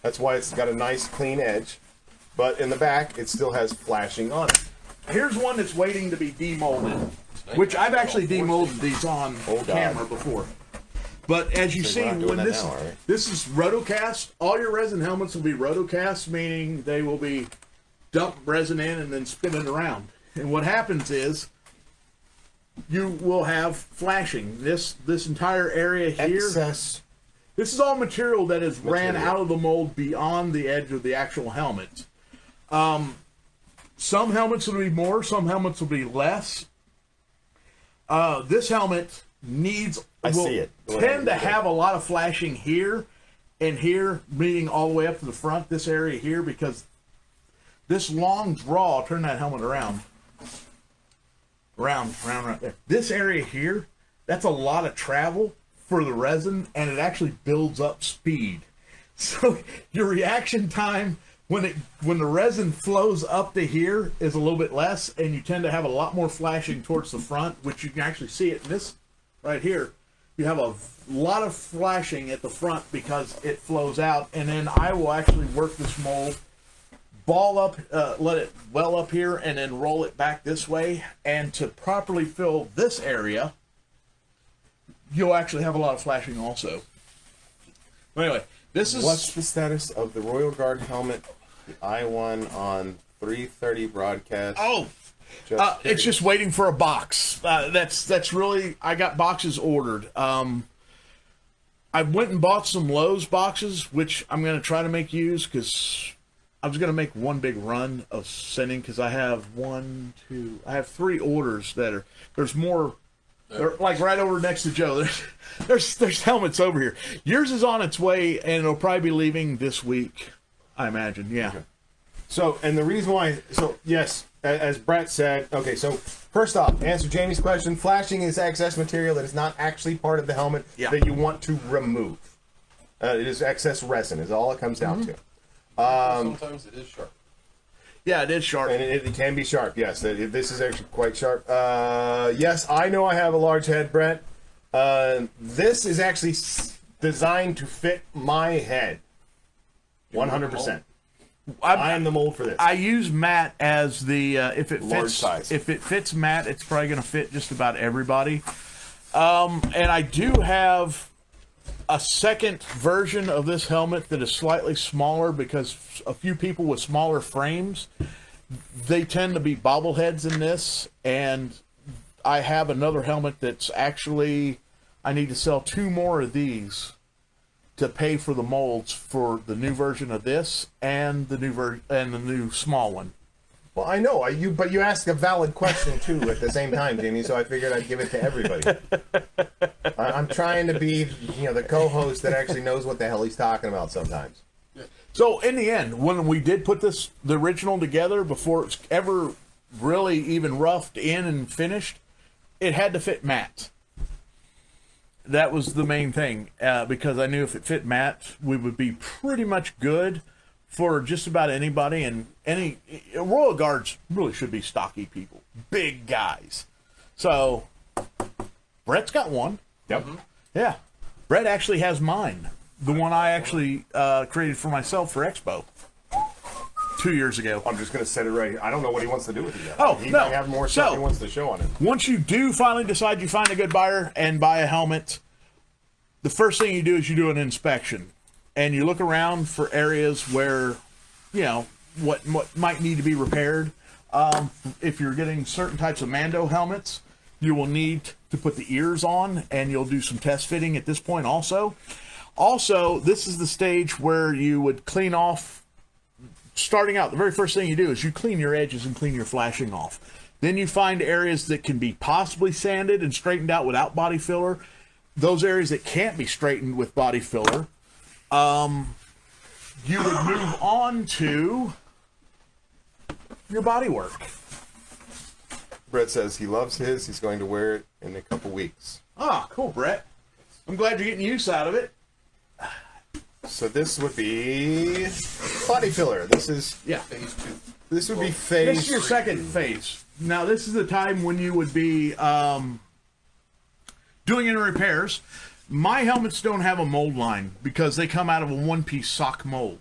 That's why it's got a nice clean edge. But in the back, it still has flashing on it. Here's one that's waiting to be demolded, which I've actually demolded these on Oh, God. camera before. But as you So see, we're not doing when that this now, are we? this is rotocast, all your resin helmets will be rotocast, meaning they will be dump resin in and then spin it around. And what happens is you will have flashing. This entire area here. Excess. This is all material that is ran Material. out of the mold beyond the edge of the actual helmet. Some helmets will be more, some helmets will be less. This helmet needs I will see it. tend to have a lot of flashing here and here, meaning all the way up to the front, this area here, because this long draw, turn that helmet around. Around right there. This area here, that's a lot of travel for the resin, and it actually builds up speed. So your reaction time when the resin flows up to here is a little bit less, and you tend to have a lot more flashing towards the front, which you can actually see it in this right here. You have a lot of flashing at the front because it flows out, and then I will actually work this mold, ball up, let it well up here, and then roll it back this way. And to properly fill this area, you'll actually have a lot of flashing also. Anyway, this is What's the status of the Royal Guard helmet I won on 3:30 broadcast? oh. Just It's just waiting for a box. That's really, I got boxes ordered. I went and bought some Lowe's boxes, which I'm going to try to make use because I was going to make one big run of sending because I have I have 3 orders that are, there's more, they're like right over next to Joe. There's helmets over here. Yours is on its way and it'll probably be leaving this week, I imagine. Yeah. Okay. So, and the reason why, so yes, as Brett said, okay, so first off, answer Jamie's question. Flashing is excess material that is not actually part of the helmet that you want to remove. It is excess resin, is all it comes down to. Sometimes it is sharp. Yeah, it is sharp. And it can be sharp, yes. This is actually quite sharp. Yes, I know I have a large head, Brett. This is actually designed to fit my head. 100%. I am the mold for this. I use Matt as the if it Large fits size. if it fits Matt, it's probably going to fit just about everybody. And I do have a second version of this helmet that is slightly smaller because a few people with smaller frames, they tend to be bobbleheads in this. And I have another helmet that's actually, I need to sell 2 more of these to pay for the molds for the new version of this and the new small one. Well, I know but you asked a valid question too at the same time, Jimmy. So I figured I'd give it to everybody. I'm trying to be, the co-host that actually knows what the hell he's talking about sometimes. So in the end, when we did put the original together, before it's ever really even roughed in and finished, it had to fit Matt. That was the main thing, because I knew if it fit Matt, we would be pretty much good for just about anybody. And Royal Guards really should be stocky people, big guys. So Brett's got one. Yep. Yeah, Brett actually has mine, the one I actually created for myself for Expo 2 years ago. I'm just going to set it right here. I don't know what he wants to do with it yet. Oh, he no. might have more stuff he wants to show on it. Once you do finally decide you find a good buyer and buy a helmet, the first thing you do is you do an inspection. And you look around for areas where, what might need to be repaired. If you're getting certain types of Mando helmets, you will need to put the ears on, and you'll do some test fitting at this point also. Also, this is the stage where you would clean off. Starting out, the very first thing you do is you clean your edges and clean your flashing off. Then you find areas that can be possibly sanded and straightened out without body filler. Those areas that can't be straightened with body filler, you would move on to your body work. Brett says he loves his. He's going to wear it in a couple weeks. Ah, cool, Brett. I'm glad you're getting use out of it. So this would be body filler. This is Phase 2. This would be phase. This is your second phase. Now, this is the time when you would be doing any repairs. My helmets don't have a mold line because they come out of a one-piece sock mold.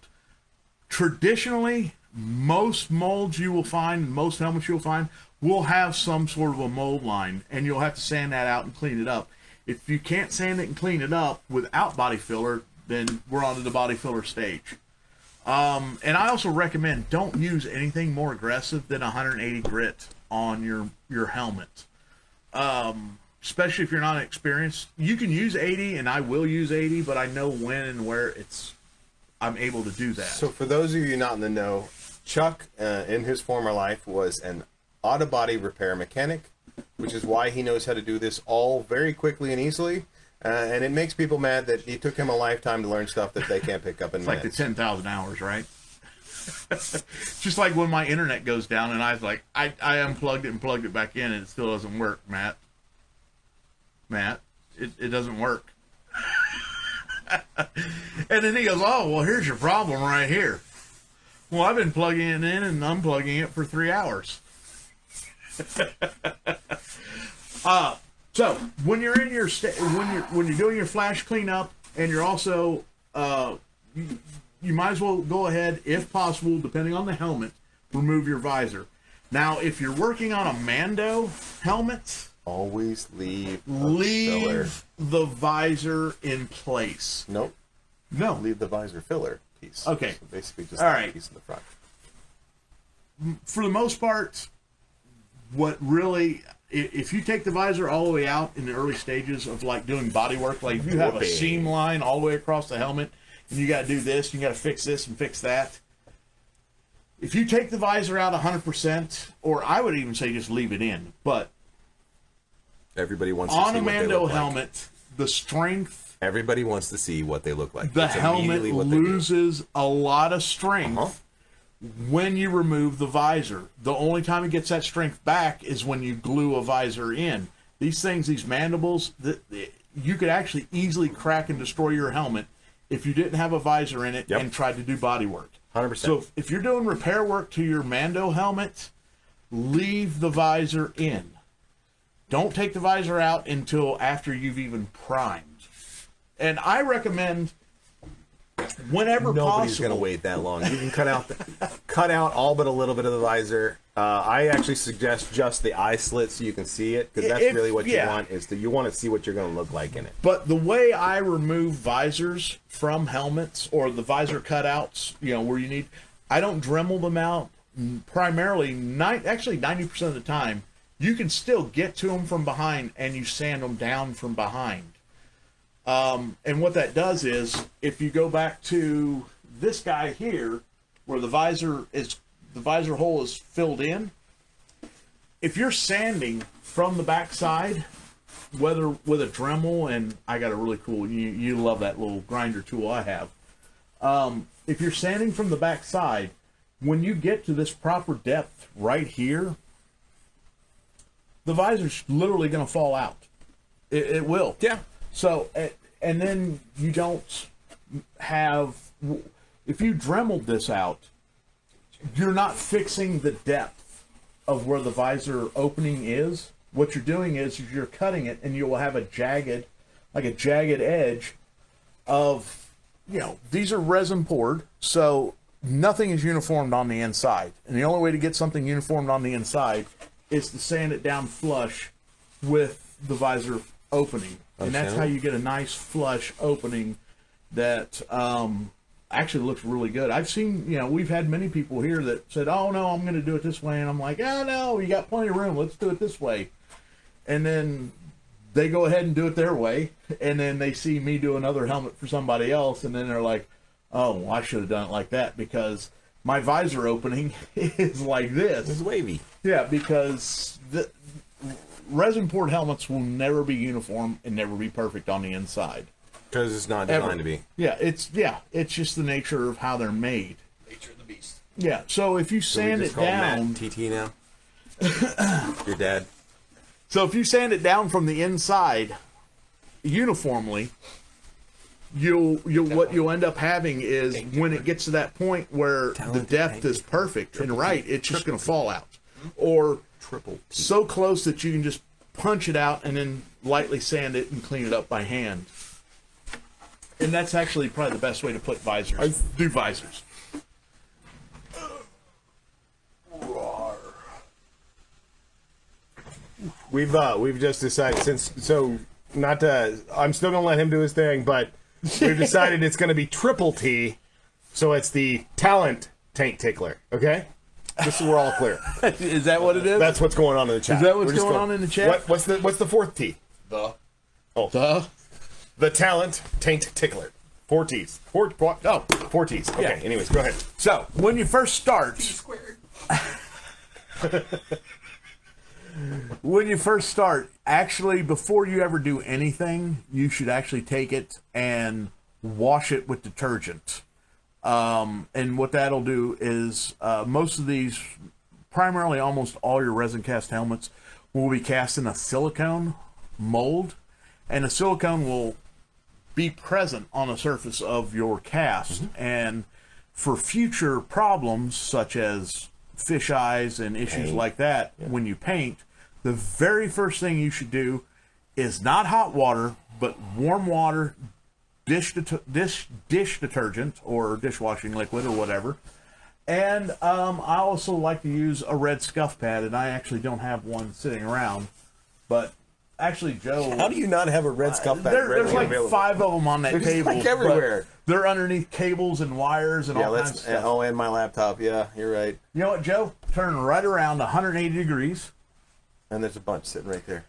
Traditionally, most molds you will find, most helmets you'll find, will have some sort of a mold line, and you'll have to sand that out and clean it up. If you can't sand it and clean it up without body filler, then we're on to the body filler stage. And I also recommend don't use anything more aggressive than 180 grit on your helmet. Especially if you're not experienced. You can use 80, and I will use 80, but I know when and where I'm able to do that. So for those of you not in the know, Chuck, in his former life, was an auto body repair mechanic, which is why he knows how to do this all very quickly and easily. And it makes people mad that it took him a lifetime to learn stuff that they can't pick up in It's like the 10,000 hours, right? Just like when my internet goes down and I was like, I unplugged it and plugged it back in and it still doesn't work, Matt. It doesn't work. And then he goes, oh, well, here's your problem right here. Well, I've been plugging it in and unplugging it for 3 hours. So when you're in your when you're doing your flash cleanup, and you're also you might as well go ahead, if possible, depending on the helmet, remove your visor. Now, if you're working on a Mando helmet, always leave filler. the visor in place. Nope. No, Leave the visor filler piece. Okay. So basically just All that right. piece in the front. For the most part, what really, if you take the visor all the way out in the early stages of like doing body work, like if you have a Whoopee. seam line all the way across the helmet and you got to do this, you got to fix this and fix that. If you take the visor out 100%, or I would even say just leave it in, but Everybody wants to on see a what they Mando look like. helmet, the strength, Everybody wants to see what they look like. the It's helmet immediately what they do. loses a lot of strength when you remove the visor. The only time it gets that strength back is when you glue a visor in. These things, these mandibles, you could actually easily crack and destroy your helmet if you didn't have a visor in it Yep. and tried to do body work. 100%. So if you're doing repair work to your Mando helmet, leave the visor in. Don't take the visor out until after you've even primed. And I recommend whenever Nobody's possible. going to wait that long. You can cut out all but a little bit of the visor I actually suggest just the eye slit so you can see it, because that's really what you want, is that you want to see what you're going to look like in it. But the way I remove visors from helmets, or the visor cutouts, where you need, I don't Dremel them out. Primarily, 90% of the time, you can still get to them from behind, and you sand them down from behind. And what that does is, if you go back to this guy here, where the visor hole is filled in, if you're sanding from the back side, whether with a Dremel, and I got a really cool, you love that little grinder tool I have. If you're sanding from the back side, when you get to this proper depth right here, the visor's literally going to fall out. It will. Yeah. So, and then you don't have, if you Dremeled this out, you're not fixing the depth of where the visor opening is. What you're doing is you're cutting it, and you will have a jagged edge of, these are resin poured, so nothing is uniformed on the inside. And the only way to get something uniformed on the inside is to sand it down flush with the visor opening. And that's how you get a nice flush opening that actually looks really good. I've seen, we've had many people here that said, oh no, I'm going to do it this way. And I'm like, oh no, you got plenty of room. Let's do it this way. And then they go ahead and do it their way. And then they see me do another helmet for somebody else. And then they're like, oh, well, I should have done it like that, because my visor opening is like this. It's wavy. Yeah, because the resin poured helmets will never be uniform and never be perfect on the inside. Because it's not designed to be. Yeah, it's just the nature of how they're made. Nature of the beast. Yeah, so if you sand it down, Matt TT now. Your dad. So if you sand it down from the inside uniformly, what you'll end up having is, when it gets to that point where the depth is perfect and right, it's just going to fall out, or so close that you can just punch it out and then lightly sand it and clean it up by hand. And that's actually probably the best way to put visors. Do visors. We've just decided, I'm still gonna let him do his thing, but we've decided it's gonna be triple T, so it's the talent taint tickler. Okay, just so we're all clear. Is that what it is? That's what's going on in the chat. Is that what's going on in the chat? What's the fourth T? The talent taint tickler. 4 T's. 4 T's. Okay. Yeah. Anyways, go ahead. So when you first start, actually, before you ever do anything, you should actually take it and wash it with detergent. And what that'll do is, most of these, primarily almost all your resin cast helmets, will be cast in a silicone mold, and the silicone will be present on the surface of your cast. And for future problems such as fish eyes and issues like that, when you paint, the very first thing you should do is not hot water, but warm water, dish detergent or dishwashing liquid or whatever. And I also like to use a red scuff pad, and I actually don't have one sitting around, but actually, Joe, How do you not have a red scuff pad? there's like available? 5 of them on that table. Like everywhere. They're underneath cables and wires and all kinds of stuff. Oh, and my laptop. Yeah, you're right. You know what, Joe? Turn right around 180 degrees. And there's a bunch sitting right there.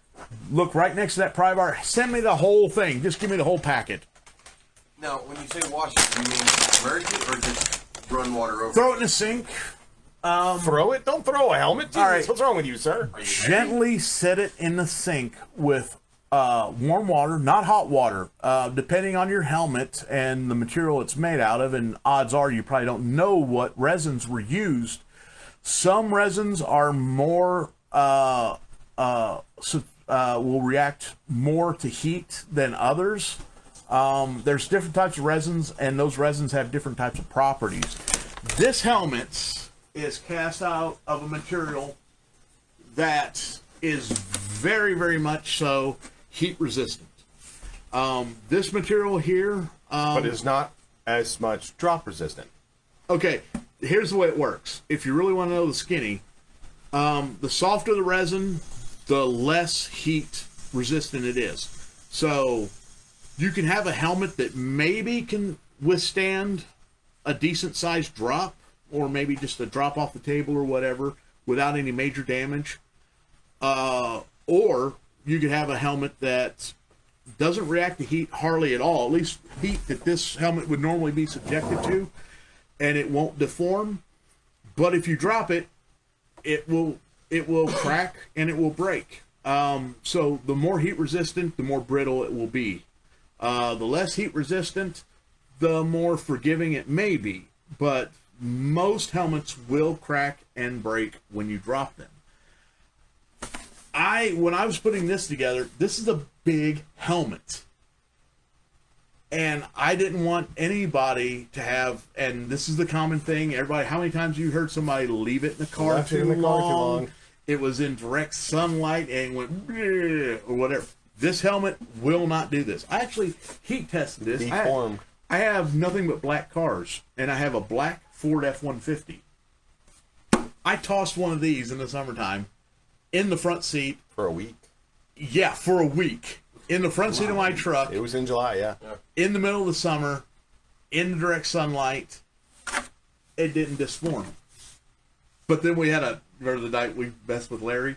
Look right next to that pry bar. Send me the whole thing. Just give me the whole packet. Now, when you say wash it, do you mean submerge it or just run water over Throw it in the sink. Throw it? Don't throw a helmet. Jesus, All right. What's wrong with you, sir? Gently set it in the sink with warm water, not hot water. Depending on your helmet and the material it's made out of, and odds are you probably don't know what resins were used. Some resins are more will react more to heat than others. There's different types of resins, and those resins have different types of properties. This helmet is cast out of a material that is very, very much so heat resistant. This material here, But it's not as much drop resistant. okay, here's the way it works. If you really want to know the skinny, The softer the resin, the less heat resistant it is. So you can have a helmet that maybe can withstand a decent sized drop, or maybe just a drop off the table or whatever, without any major damage. Or you could have a helmet that doesn't react to heat hardly at all, at least heat that this helmet would normally be subjected to, and it won't deform. But if you drop it, it will crack and it will break. So the more heat resistant, the more brittle it will be. The less heat resistant, the more forgiving it may be. But most helmets will crack and break when you drop them. When I was putting this together, this is a big helmet. And I didn't want anybody to have, and this is the common thing, everybody, how many times have you heard somebody leave it in the car too long? It was in direct sunlight and went, or whatever. This helmet will not do this. I actually heat tested this. Deformed. I have nothing but black cars, and I have a black Ford F-150. I tossed one of these in the summertime in the front seat. For a week. Yeah, for a week. In the front seat of my truck. It was in July, yeah. In the middle of the summer, in the direct sunlight. It didn't disform. But then we had remember the night we messed with Larry?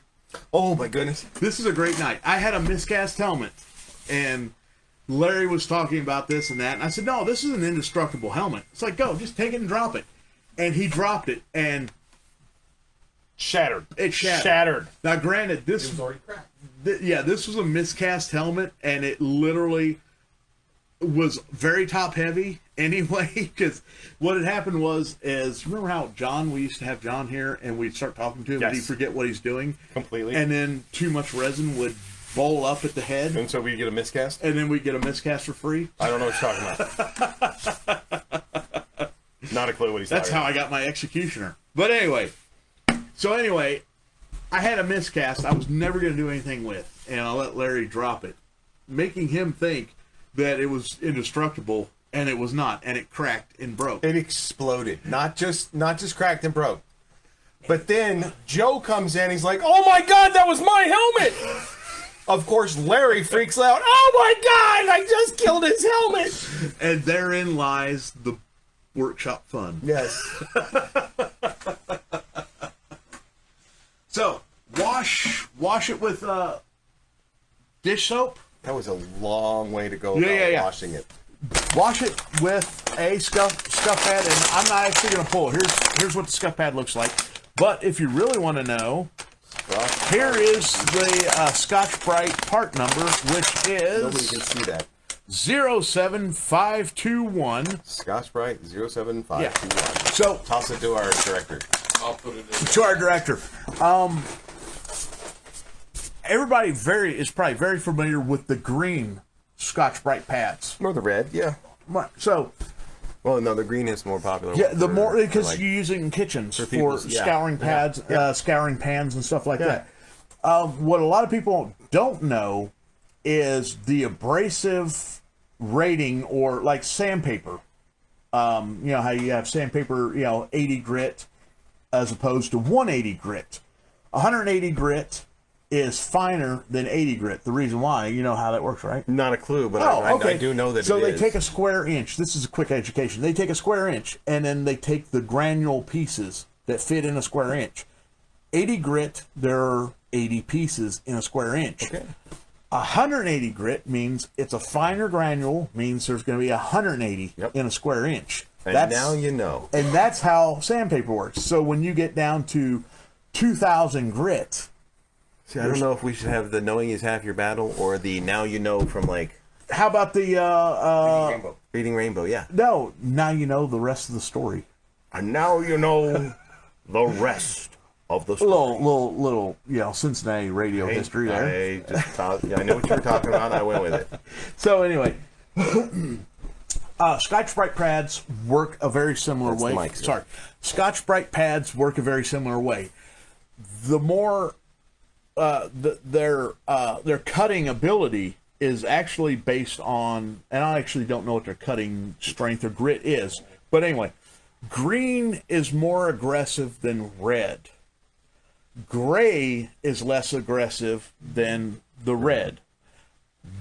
Oh my goodness. This is a great night. I had a miscast helmet, and Larry was talking about this and that, and I said, no, this is an indestructible helmet. It's like, go, just take it and drop it. And he dropped it, and Shattered. it shattered. Shattered. Now, granted, this It was already cracked. this was a miscast helmet, and it literally was very top heavy anyway, because what had happened is, remember how we used to have John here, and we'd start talking to him, and he'd Yes. forget what he's doing? Completely. And then too much resin would bowl up at the head, And so we get a miscast? and then we'd get a miscast for free. I don't know what you're talking about. Not a clue what he's That's talking how I got my executioner. But anyway, I had a miscast I was never going to do anything with, and I let Larry drop it, making him think that it was indestructible, and it was not, and it cracked and broke. It exploded. Not just cracked and broke. But then Joe comes in, he's like, oh my God, that was my helmet! Of course, Larry freaks out, oh my God, I just killed his helmet! And therein lies the workshop fun. Yes. So, wash it with dish soap. That was a long way to go Yeah. washing it. Wash it with a scuff pad, and I'm not actually going to pull. Here's what the scuff pad looks like. But if you really want to know, here is the Scotch-Brite part number, which is Nobody can see that. 07521. Scotch-Brite 07521. Yeah. So, Toss it to our director. I'll put it in. to our director. Everybody is probably very familiar with the green Scotch-Brite pads. Or the red, yeah. So, Well, no, the green is more popular. yeah, the more because like, you use it in kitchens for people's- yeah. scouring pads, scouring pans, and stuff like that. What a lot of people don't know is the abrasive rating, or like sandpaper. You know how you have sandpaper, 80 grit as opposed to 180 grit. 180 grit is finer than 80 grit. The reason why, you know how that works, right? Not a clue, but Oh, I do know that so it they is. take a square inch. This is a quick education. They take a square inch, and then they take the granule pieces that fit in a square inch. 80 grit, there are 80 pieces in a square inch. Okay. 180 grit means it's a finer granule, means there's going to be 180 Yep. in a square inch. And now you know. And that's how sandpaper works. So when you get down to 2,000 grit, See, I don't know if we should have the knowing is half your battle or the now you know from like how about the Reading Rainbow, yeah. no, now you know the rest of the story. And now you know the rest of the story. Little, Cincinnati radio history there. I just thought, I know what you were talking about. I went with it. So anyway, Scotch-Brite pads work a very similar That's way. the mic, sir. Sorry, Scotch-Brite pads work a very similar way. The more their cutting ability is actually based on, and I actually don't know what their cutting strength or grit is, but anyway, green is more aggressive than red. Gray is less aggressive than the red.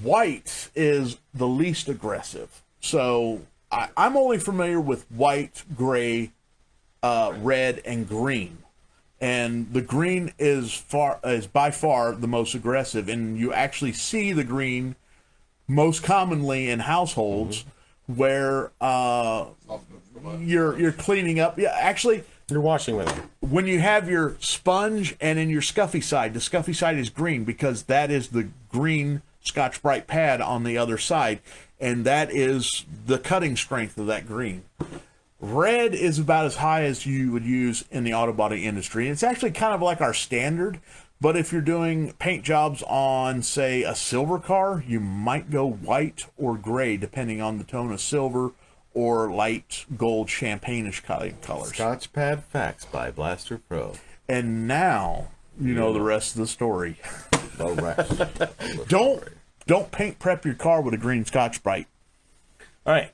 White is the least aggressive. So I'm only familiar with white, gray, red, and green. And the green is by far the most aggressive, and you actually see the green most commonly in households where you're cleaning up. Yeah, actually, You're washing with it. when you have your sponge and in your scuffy side, the scuffy side is green because that is the green Scotch-Brite pad on the other side, and that is the cutting strength of that green. Red is about as high as you would use in the auto body industry. It's actually kind of like our standard, but if you're doing paint jobs on, say, a silver car, you might go white or gray, depending on the tone of silver or light gold champagne-ish colors. Scotch Pad Facts by Blaster Pro. And now you know the rest of the story. Low rest. Don't paint prep your car with a green Scotch-Brite. All right.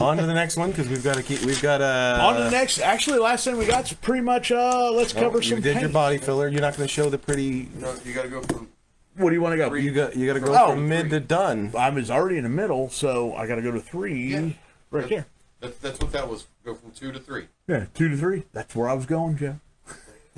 On to the next one because we've got On to the next. Actually, last thing we got is pretty much. Let's cover some You did paint. your body filler. You're not going to show the pretty. No, you got to go from. What do you want to go? You got to go Oh, from mid to done. I was already in the middle, so I got to go to 3 Yeah. right here. That's what that was. Go from 2 to 3. Yeah, 2 to 3. That's where I was going, Joe.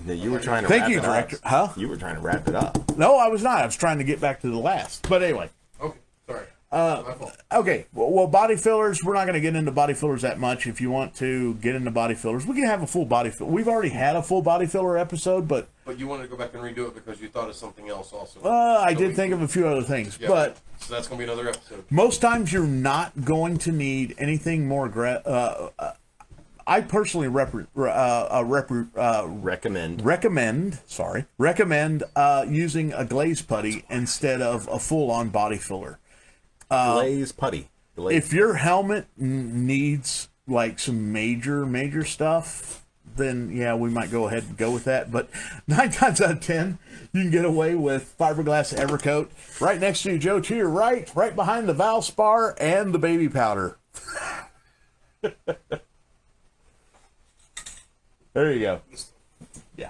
Yeah, you were trying to. Thank wrap you, it director. Up. Huh? You were trying to wrap it up. No, I was not. I was trying to get back to the last. But anyway. Okay, sorry. My fault. Okay, well, body fillers, we're not going to get into body fillers that much. If you want to get into body fillers, we can have a full body filler. We've already had a full body filler episode, but But you wanted to go back and redo it because you thought of something else also. I did think of a few other things. Yeah, But so that's going to be another episode. most times you're not going to need anything more I personally Recommend. recommend using a glaze putty instead of a full-on body filler. Glaze putty. Glaze. If your helmet needs like some major stuff, then yeah, we might go ahead and go with that. But 9 times out of 10, you can get away with fiberglass Evercoat right next to you, Joe, to your right behind the Valspar and the baby powder. There you go. Yeah.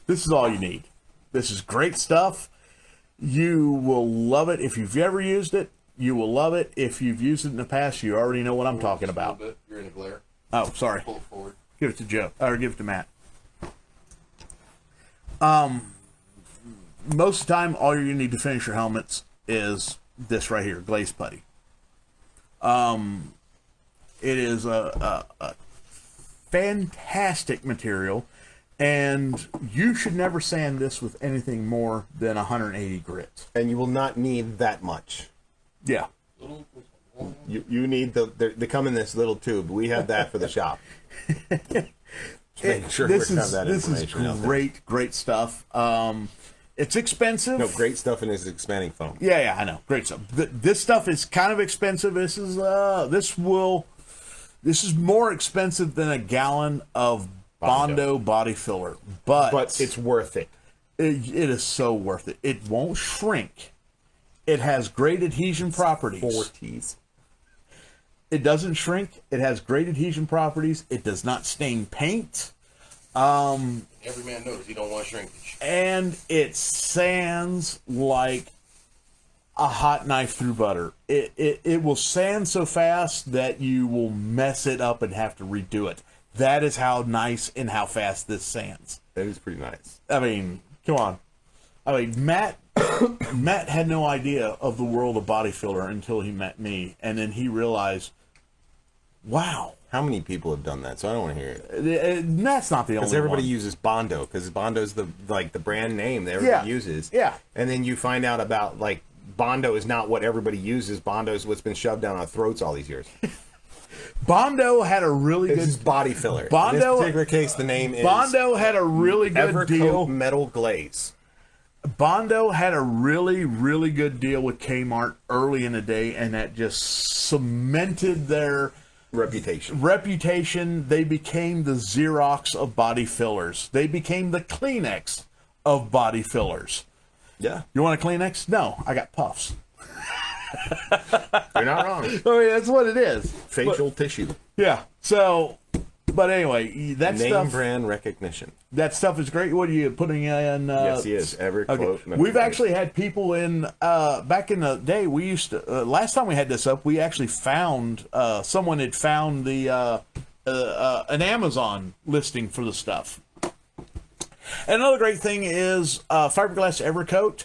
This is all you need. This is great stuff. You will love it if you've ever used it. You will love it if you've used it in the past. You already know what I'm talking about. A little bit. You're in a glare. Oh, sorry. Pull it forward. Give it to Joe, or give it to Matt. Most of the time, all you need to finish your helmets is this right here, glaze putty. It is a fantastic material, and you should never sand this with anything more than 180 grit. And you will not need that much. Yeah. You need they come in this little tube. We have that for the shop. Make sure This we have is that information out there. great stuff. It's expensive. No, great stuff in his expanding foam. Yeah, I know. Great stuff. This stuff is kind of expensive. This is more expensive than a gallon of Bondo body filler, But it's worth it. it is so worth it. It won't shrink. It has great adhesion properties. 4 T's. It doesn't shrink. It has great adhesion properties. It does not stain paint. Every man knows you don't want shrinkage. And it sands like a hot knife through butter. It will sand so fast that you will mess it up and have to redo it. That is how nice and how fast this sands. That is pretty nice. I mean, come on. I mean, Matt had no idea of the world of body filler until he met me, and then he realized, wow. How many people have done that? So I don't want to hear it. That's not the only Because everybody one. uses Bondo, because Bondo's the brand name that everybody uses. Yeah. And then you find out about like Bondo is not what everybody uses. Bondo is what's been shoved down our throats all these years. Bondo had a really This good is body filler. Bondo- In this particular case, the name is Bondo had a really good Evercoat deal. Metal Glaze. Bondo had a really good deal with Kmart early in the day, and that just cemented their Reputation. They became the Xerox of body fillers. They became the Kleenex of body fillers. Yeah. You want a Kleenex? No, I got puffs. You're not wrong. I mean, that's what it is. Facial tissue. Yeah. So, But anyway, that Name stuff, brand recognition. that stuff is great. What are you putting in? Yes, he is. Everquote. Okay. We've actually had people in back in the day. We used to last time we had this up. We actually found someone had found the an Amazon listing for the stuff. Another great thing is Fiberglass Evercoat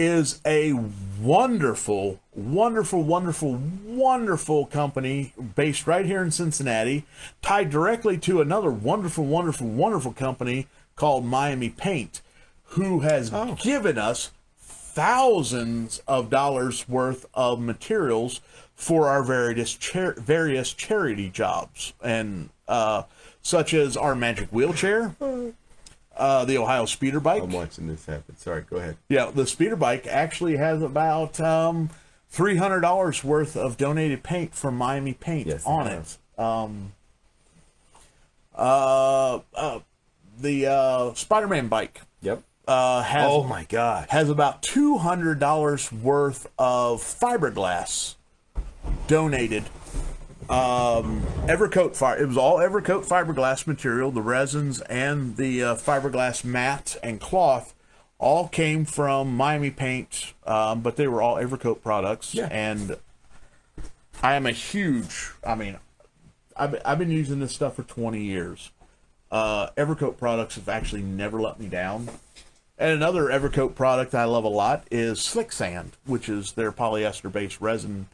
is a wonderful, wonderful, wonderful, wonderful company based right here in Cincinnati, tied directly to another wonderful, wonderful, wonderful company called Miami Paint, who has given us thousands of dollars worth of materials for our various charity jobs, and such as our magic wheelchair, the Ohio speeder bike. I'm watching this happen. Sorry, go ahead. Yeah, the speeder bike actually has about $300 worth of donated paint from Miami Paint on it. The Spider-Man bike. Yep. Has, oh my God. Has about $200 worth of fiberglass donated. Evercoat it was all Evercoat fiberglass material. The resins and the fiberglass mat and cloth all came from Miami Paint, but they were all Evercoat products. Yeah. And I am a huge. I mean, I've been using this stuff for 20 years. Evercoat products have actually never let me down. And another Evercoat product I love a lot is Slick Sand, which is their polyester-based resin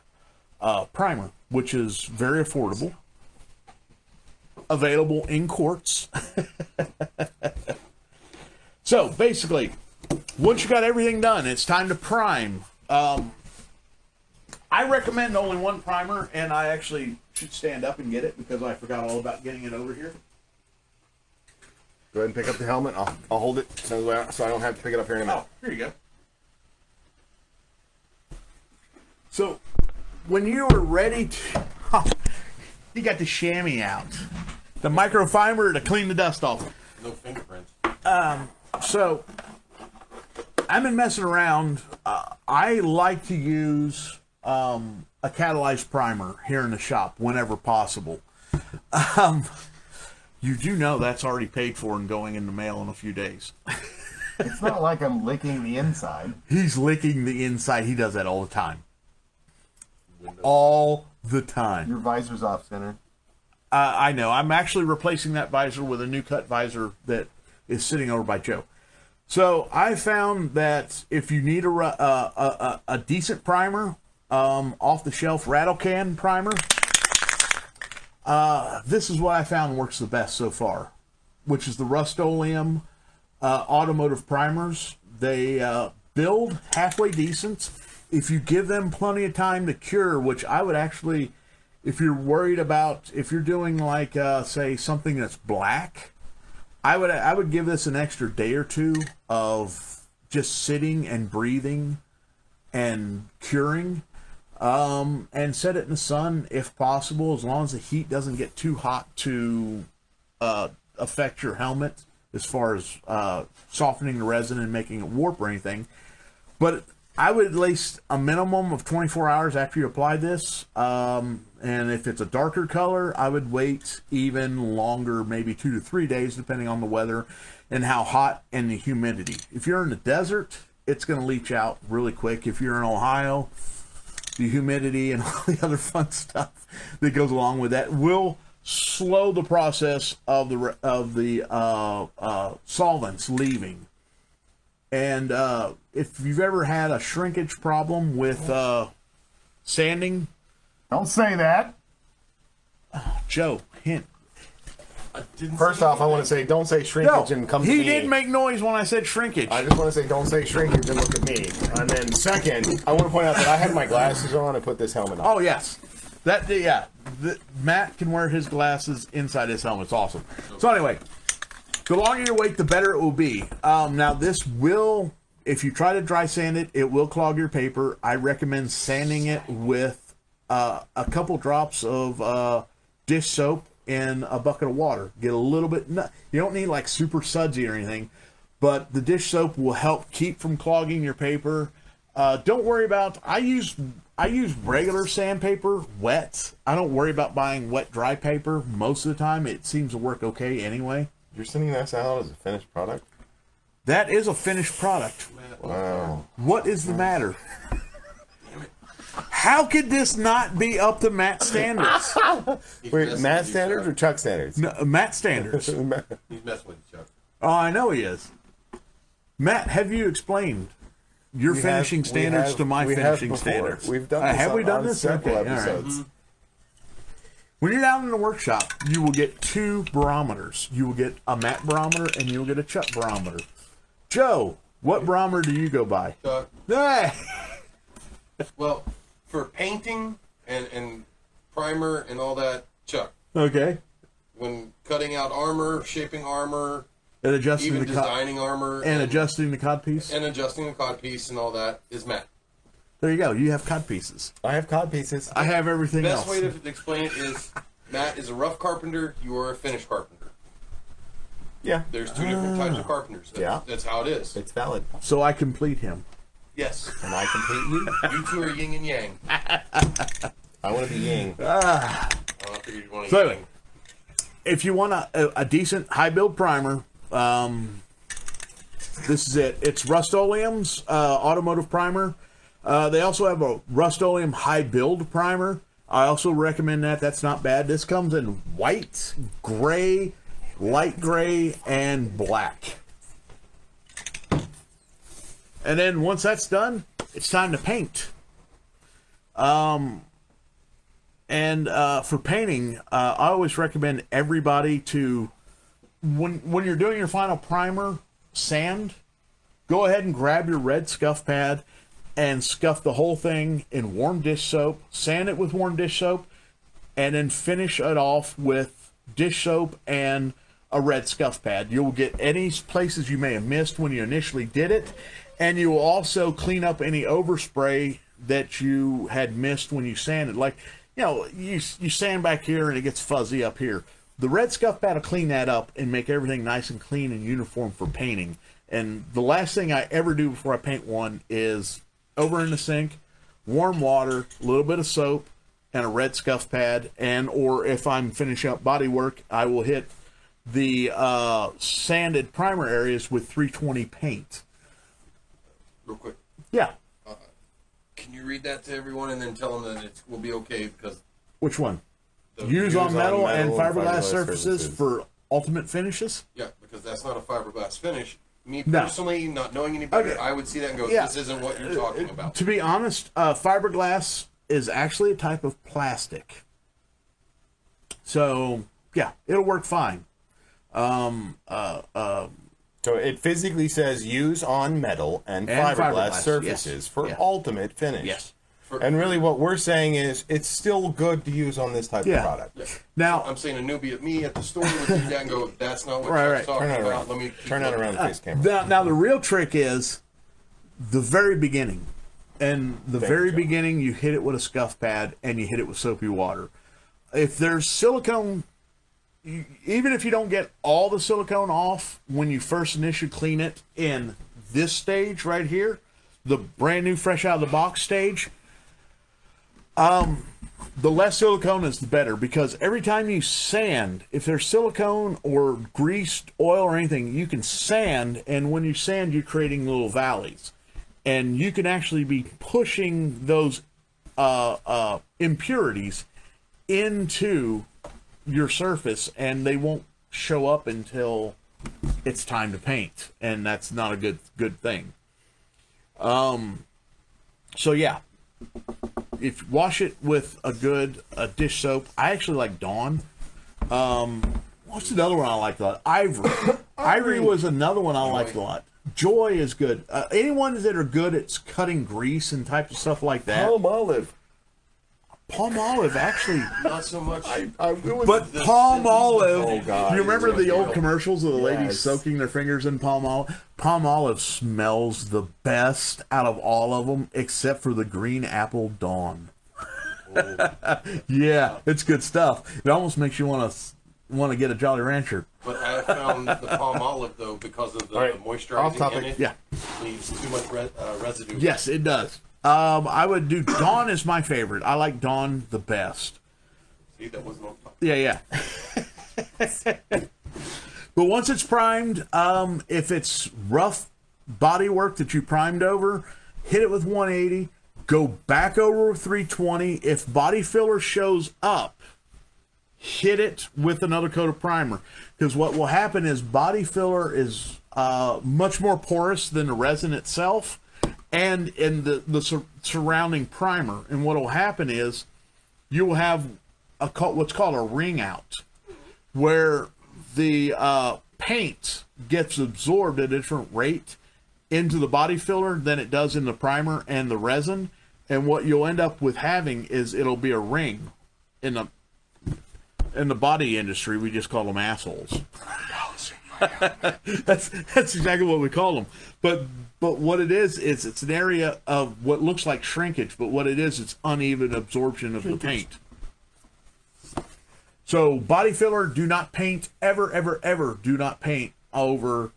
primer, which is very affordable, available in quarts. So basically, once you got everything done, it's time to prime. I recommend only one primer, and I actually should stand up and get it because I forgot all about getting it over here. Go ahead and pick up the helmet. I'll hold it so I don't have to pick it up here in a minute. Oh, here you go. So, when you were ready to... you got the chamois out. The microfiber to clean the dust off. No fingerprints. So, I've been messing around. I like to use a catalyzed primer here in the shop whenever possible. You do know that's already paid for and going in the mail in a few days. It's not like I'm licking the inside. He's licking the inside. He does that all the time. All the time. Your visor's off center. I know. I'm actually replacing that visor with a new cut visor that is sitting over by Joe. So I found that if you need a decent primer, off the shelf rattle can primer, this is what I found works the best so far, which is the Rust-Oleum automotive primers. They build halfway decent. If you give them plenty of time to cure, which I would actually, if you're worried about, if you're doing like, say, something that's black, I would give this an extra day or two of just sitting and breathing and curing, and set it in the sun if possible, as long as the heat doesn't get too hot to affect your helmet as far as softening the resin and making it warp or anything. But I would at least a minimum of 24 hours after you apply this. And if it's a darker color, I would wait even longer, maybe 2 to 3 days, depending on the weather and how hot and the humidity. If you're in the desert, it's going to leach out really quick. If you're in Ohio, the humidity and all the other fun stuff that goes along with that will slow the process of the solvents leaving. And if you've ever had a shrinkage problem with sanding, Don't say that. Joe, hint. First off, I want to say don't say shrinkage and come to me. He did make noise when I said shrinkage. I just want to say don't say shrinkage and look at me. And then second, I want to point out that I had my glasses on and put this helmet on. Oh yes, Matt can wear his glasses inside his helmet. It's awesome. So anyway, the longer you wait, the better it will be. Now this will, if you try to dry sand it, it will clog your paper. I recommend sanding it with a couple drops of dish soap in a bucket of water. Get a little bit, you don't need like super sudsy or anything, but the dish soap will help keep from clogging your paper. Don't worry about. I use regular sandpaper, wet. I don't worry about buying wet dry paper. Most of the time, it seems to work okay anyway. You're sending this out as a finished product? That is a finished product. Wow. What is the matter? How could this not be up to Matt standards? Wait, Matt standards or Chuck standards? No, Matt standards. He's messing with you, Chuck. Oh, I know he is. Matt, have you explained your finishing standards to my finishing standards? We've done this have we done on this? several Okay, all right. episodes. When you're down in the workshop, you will get 2 barometers. You will get a Matt barometer and you will get a Chuck barometer. Joe, what barometer do you go by? Chuck. Hey! Well, for painting and primer and all that, Chuck. Okay. When cutting out armor, shaping armor, And adjusting even the designing armor, and adjusting the codpiece. and adjusting the codpiece and all that is Matt. There you go. You have codpieces. I have cod pieces. I have everything Best else. way to explain it is Matt is a rough carpenter. You are a finished carpenter. Yeah, There's 2 different types of carpenters. Yeah. That's how it is. it's valid. So I complete him. Yes. And I complete you. You 2 are yin and yang. I want to be Ying. I figured you'd want to So anyway, if you want a decent high build primer, this is it. It's Rust-Oleum's automotive primer. They also have a Rust-Oleum high build primer. I also recommend that. That's not bad. This comes in white, gray, light gray, and black. And then once that's done, it's time to paint. And for painting, I always recommend everybody to, when you're doing your final primer, sand, go ahead and grab your red scuff pad and scuff the whole thing in warm dish soap, sand it with warm dish soap, and then finish it off with dish soap and a red scuff pad. You'll get any places you may have missed when you initially did it, and you will also clean up any overspray that you had missed when you sanded. Like, you know, you sand back here and it gets fuzzy up here. The red scuff pad will clean that up and make everything nice and clean and uniform for painting. And the last thing I ever do before I paint one is over in the sink, warm water, a little bit of soap, and a red scuff pad. And or if I'm finishing up body work, I will hit the sanded primer areas with 320 paint. real quick. Yeah. Can you read that to everyone and then tell them that it will be okay because Which one? the, Use on metal and fiberglass surfaces surfaces. for ultimate finishes? yeah, because that's not a fiberglass finish. Me No. personally, not knowing any better, Okay. I would see that and go, Yeah. "This isn't what you're talking about." To be honest, fiberglass is actually a type of plastic. So, yeah, it'll work fine. So it physically says use on metal and And fiberglass fiberglass, surfaces yes. for Yeah. ultimate finish. Yes. And really what we're saying is it's still good to use on this type Yeah. of product. Now, I'm saying a newbie at me at the store would see that and go, "That's not what Right, you're right. talking Turn that about." around. Let me keep Turn that looking. around the face camera. now the real trick is the very beginning. And the very Joe. beginning, you hit it with a scuff pad and you hit it with soapy water. If there's silicone, even if you don't get all the silicone off when you first initially clean it in this stage right here, the brand new fresh out of the box stage, the less silicone is the better, because every time you sand, if there's silicone or greased oil or anything, you can sand, and when you sand, you're creating little valleys. And you can actually be pushing those impurities into your surface, and they won't show up until it's time to paint, and that's not a good thing. So yeah, if you wash it with a dish soap. I actually like Dawn. What's another one I like a lot? Ivory. Ivory was another one I liked a lot. Joy is good. Anyone that are good at cutting grease and types of stuff like that. Palmolive. Palmolive actually. Not so much. But palm olive. Oh, God. Do you remember the old commercials of the ladies Yes. soaking their fingers in palm olive? Palm olive smells the best out of all of them, except for the green apple Dawn. Yeah, it's good stuff. It almost makes you want to get a Jolly Rancher. But found the palm olive though, because of the All right, off moisturizing topic. in it, Yeah. leaves too much residue. Yes, it does. I would do Dawn is my favorite. I like Dawn the best. See, that wasn't on top. Yeah. But once it's primed, if it's rough body work that you primed over, hit it with 180, go back over with 320. If body filler shows up, hit it with another coat of primer. Because what will happen is body filler is much more porous than the resin itself and in the surrounding primer. And what will happen is you will have what's called a ring out, where the paint gets absorbed at a different rate into the body filler than it does in the primer and the resin. And what you'll end up with having is it'll be a ring. In the body industry, we just call them assholes. that's exactly what we call them. But what it is it's an area of what looks like shrinkage, but what it is, it's uneven absorption of the paint. So body filler, do not paint, ever do not paint over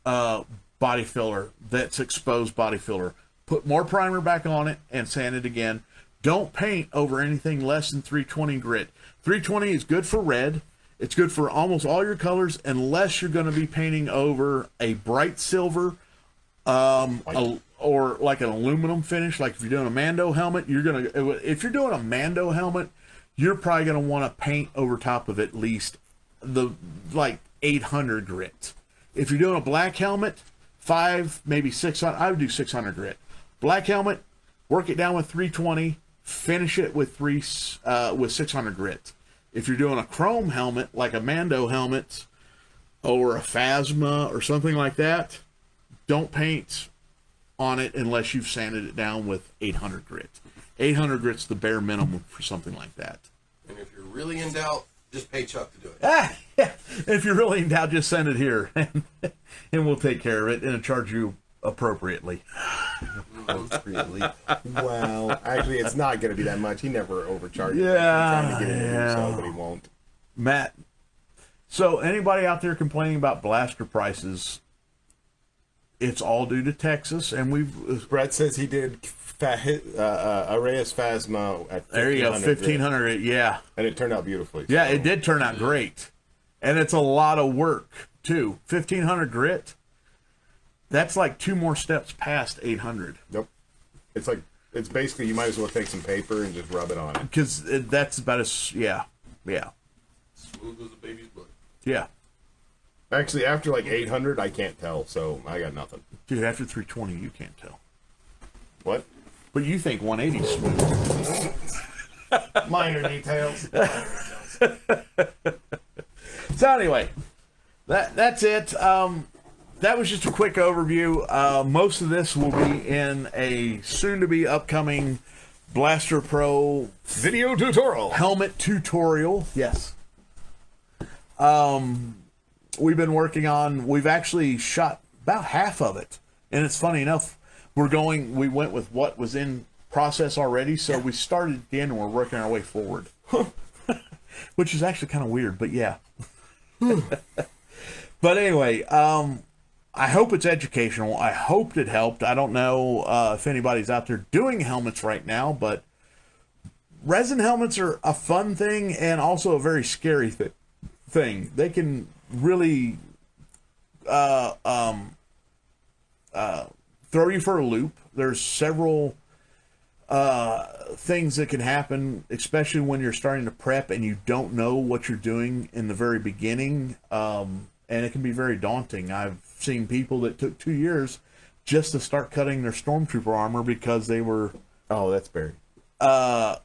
body filler that's exposed body filler. Put more primer back on it and sand it again. Don't paint over anything less than 320 grit. 320 is good for red. It's good for almost all your colors, unless you're going to be painting over a bright silver or like an aluminum finish. Like if you're doing a Mando helmet, if you're doing a Mando helmet, you're probably going to want to paint over top of at least like 800 grit. If you're doing a black helmet, 5, maybe 600. I would do 600 grit. Black helmet, work it down with 320, finish it with 600 grit. If you're doing a chrome helmet, like a Mando helmet or a Phasma or something like that, don't paint on it unless you've sanded it down with 800 grit. 800 grit's the bare minimum for something like that. And if you're really in doubt, just pay Chuck to do it. Yeah. If you're really in doubt, just send it here, and we'll take care of it and charge you appropriately. Appropriately. Well, actually, it's not going to be that much. He never overcharges. Yeah, He's trying to get it to do so, but he won't. Matt, so anybody out there complaining about blaster prices, it's all due to Texas, and Brett says he did Arrayas Phasma at 1500. there you go, 1500, yeah. And it turned out beautifully. Yeah, so. it did turn out great. And it's a lot of work, too. 1500 grit, that's like 2 more steps past 800. Nope. It's basically, you might as well take some paper and just rub it on it. Because that's about yeah. Smooth as a baby's butt. Yeah. Actually, after like 800, I can't tell, so I got nothing. Dude, after 320, you can't tell. What? But you think 180 is smooth. Minor details. So anyway, that's it. That was just a quick overview. Most of this will be in a soon-to-be upcoming Blaster Pro Video tutorial. helmet tutorial. Yes. We've been working on. We've actually shot about half of it, and it's funny enough. We went with what was in process already, so we started at the end and we're working our way forward. Which is actually kind of weird, but yeah. But anyway, I hope it's educational. I hope it helped. I don't know if anybody's out there doing helmets right now, but resin helmets are a fun thing and also a very scary thing. They can really throw you for a loop. There's several things that can happen, especially when you're starting to prep and you don't know what you're doing in the very beginning, and it can be very daunting. I've seen people that took 2 years just to start cutting their stormtrooper armor because they were Oh, that's Barry. yeah,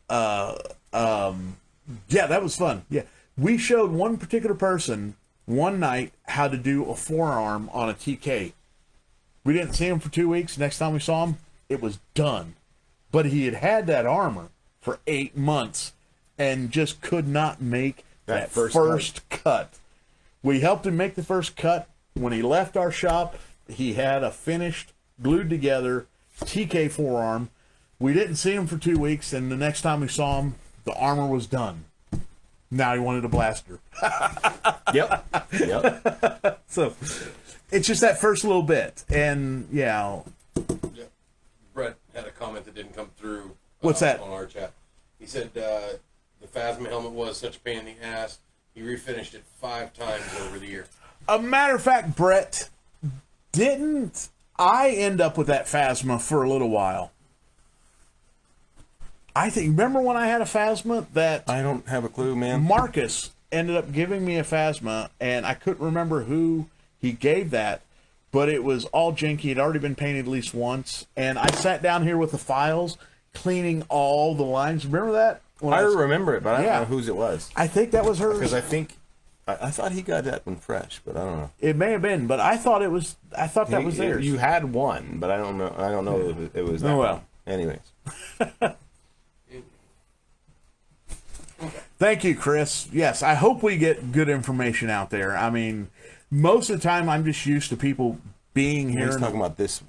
that was fun. Yeah, we showed one particular person one night how to do a forearm on a TK. We didn't see him for 2 weeks. Next time we saw him, it was done. But he had that armor for 8 months and just could not make that first cut. We helped him make the first cut. When he left our shop, he had a finished, glued together TK forearm. We didn't see him for 2 weeks, and the next time we saw him, the armor was done. Now he wanted a blaster. Yep. So it's just that first little bit. And, yeah. Yeah. Brett had a comment that didn't come through. What's that? On our chat. He said the Phasma helmet was such a pain in the ass. He refinished it 5 times over the year. A matter of fact, Brett, didn't I end up with that Phasma for a little while? I think, remember when I had a Phasma that I don't have a clue, man. Marcus ended up giving me a Phasma, and I couldn't remember who he gave that, but it was all janky. It had already been painted at least once, and I sat down here with the files, cleaning all the lines. Remember that? When I remember it, but I don't Yeah. know whose it was. I think that was hers. Because I think I thought he got that one fresh, but I don't know. It may have been, but I thought it was. I thought that was theirs. You had one, but I don't know. I don't know if it was that. Oh, well. one. Anyways, Thank you, Chris. Yes, I hope we get good information out there. I mean, most of the time, I'm just used to people being here. he's talking about this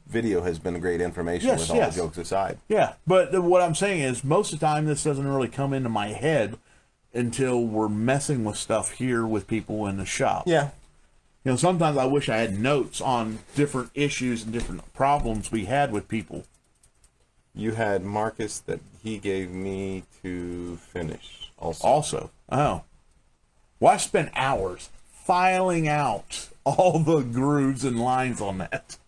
video has been great information Yes, with all yes. the jokes aside. Yeah, but what I'm saying is, most of the time, this doesn't really come into my head until we're messing with stuff here with people in the shop. Yeah. You know, sometimes I wish I had notes on different issues and different problems we had with people. You had Marcus that he gave me to finish also. Also, oh, well, I spent hours filing out all the grooves and lines on that.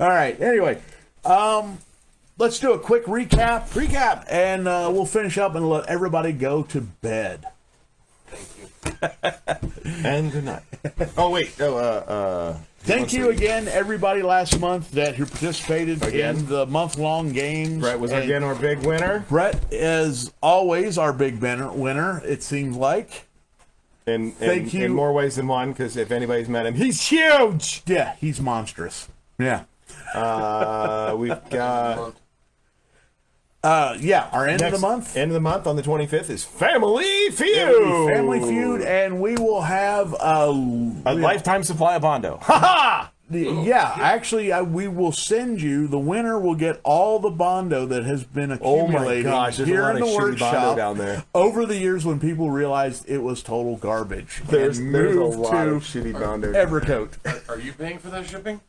All right. Anyway, let's do a quick recap, and we'll finish up and let everybody go to bed. And good night. Oh wait. Thank you again, everybody, last month who participated in the month-long games. Brett was And again our big winner. Brett is always our big winner, it seems like. Thank you. In more ways than one, because if anybody's met him, he's huge. Yeah, he's monstrous. Yeah. We've got Our end of the month. End of the month on the 25th is Family Feud. Family Feud, and we will have A lifetime supply of Bondo. Ha ha! Yeah, actually, we will send you. The winner will get all the Bondo that has been Oh accumulating my gosh, there's a here lot in of the shitty workshop Bondo down there. over the years when people realized it was total garbage. There's and a moved lot to of shitty Bondo. Evercoat. Are you paying for that shipping?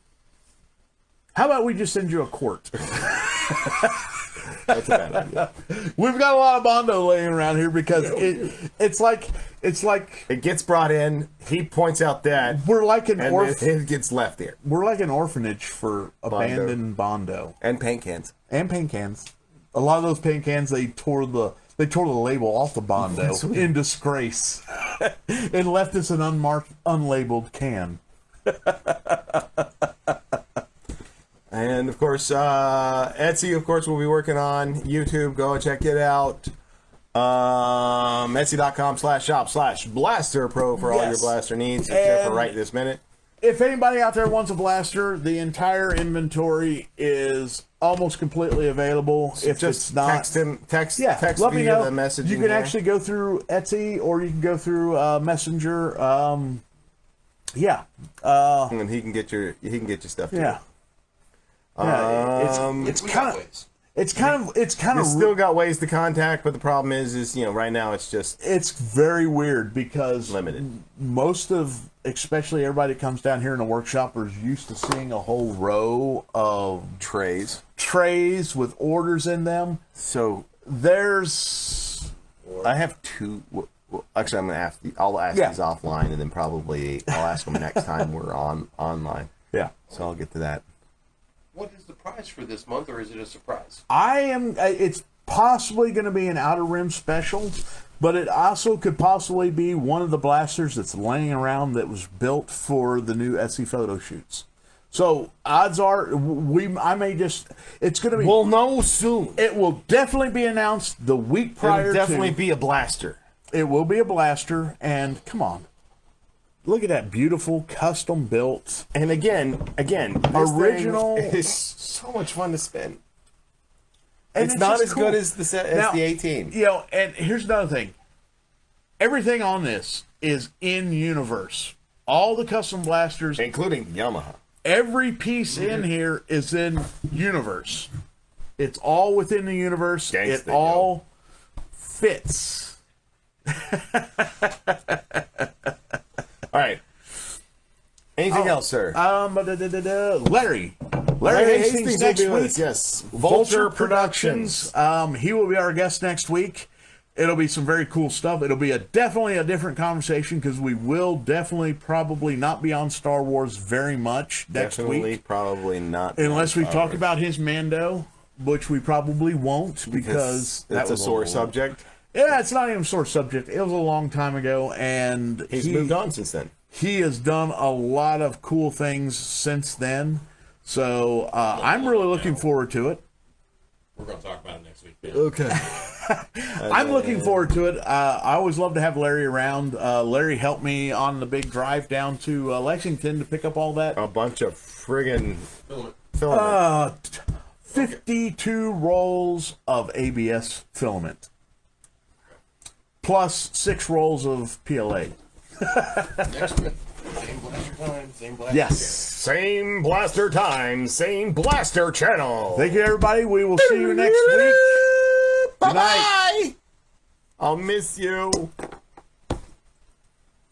How about we just send you a quart? That's a bad idea. We've got a lot of Bondo laying around here because it's like It gets brought in. He points out that, we're like an and it gets left here. we're like an orphanage for abandoned Bondo And paint cans. and paint cans. A lot of those paint cans, they tore the label off the Bondo in disgrace and left us an unmarked, unlabeled can. And of course, Etsy, of course, we'll be working on YouTube. Go and check it out. Etsy.com/shop/BlasterPro for all your Yes. blaster needs, except for And- right this minute. If anybody out there wants a blaster, the entire inventory is almost completely available. If Just it's not, text him. Text let me via know. the messaging. You can there. actually go through Etsy or you can go through Messenger. and he can get your stuff. Too. Yeah. It's We kind got of ways. it's kind You of still got ways to contact, but the problem is right now it's just it's very weird because limited. most of, especially everybody that comes down here in the workshop, is used to seeing a whole row of Trays. with orders in them. So There's I have two. Actually, I'm gonna ask. I'll ask Yeah. these offline, and then probably I'll ask them next time we're online. yeah. So I'll get to that. What is the prize for this month, or is it a surprise? It's possibly going to be an Outer Rim special, but it also could possibly be one of the blasters that's laying around that was built for the new Etsy photo shoots. So odds are it's going to be. We'll know soon. It will definitely be announced the week prior. It'll definitely to, be a blaster. It will be a blaster, and come on, look at that beautiful custom built. And again, this Original- thing is so much fun to spin. And It's not just as cool. good as Now, the 18. And here's another thing. Everything on this is in universe. All the custom blasters, Including Yamaha. every piece in here is in universe. It's all within the universe. Gangsta, It all fits. All right. Anything else, sir? Larry Hastings next will be with week. us, yes. Vulture Productions. He will be our guest next week. It'll be some very cool stuff. It'll be definitely a different conversation because we will definitely probably not be on Star Wars very much next Definitely, week. probably not. Unless we talk about his Mando, which we probably won't because that's a sore subject. Yeah, it's not even a sore subject. It was a long time ago, and He's moved on since then. he has done a lot of cool things since then. So I'm really looking forward to it. We're going to talk about it next week. Okay. I'm looking forward to it. I always love to have Larry around. Larry helped me on the big drive down to Lexington to pick up all that. A bunch of friggin' Filament. filament. 52 rolls of ABS filament. Plus 6 rolls of PLA. Next week. Same blaster time, same blaster Yes. Same blaster time, same blaster channel. Thank you, everybody. We will see you next week. Good night. Bye. I'll miss you.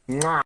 Mwah.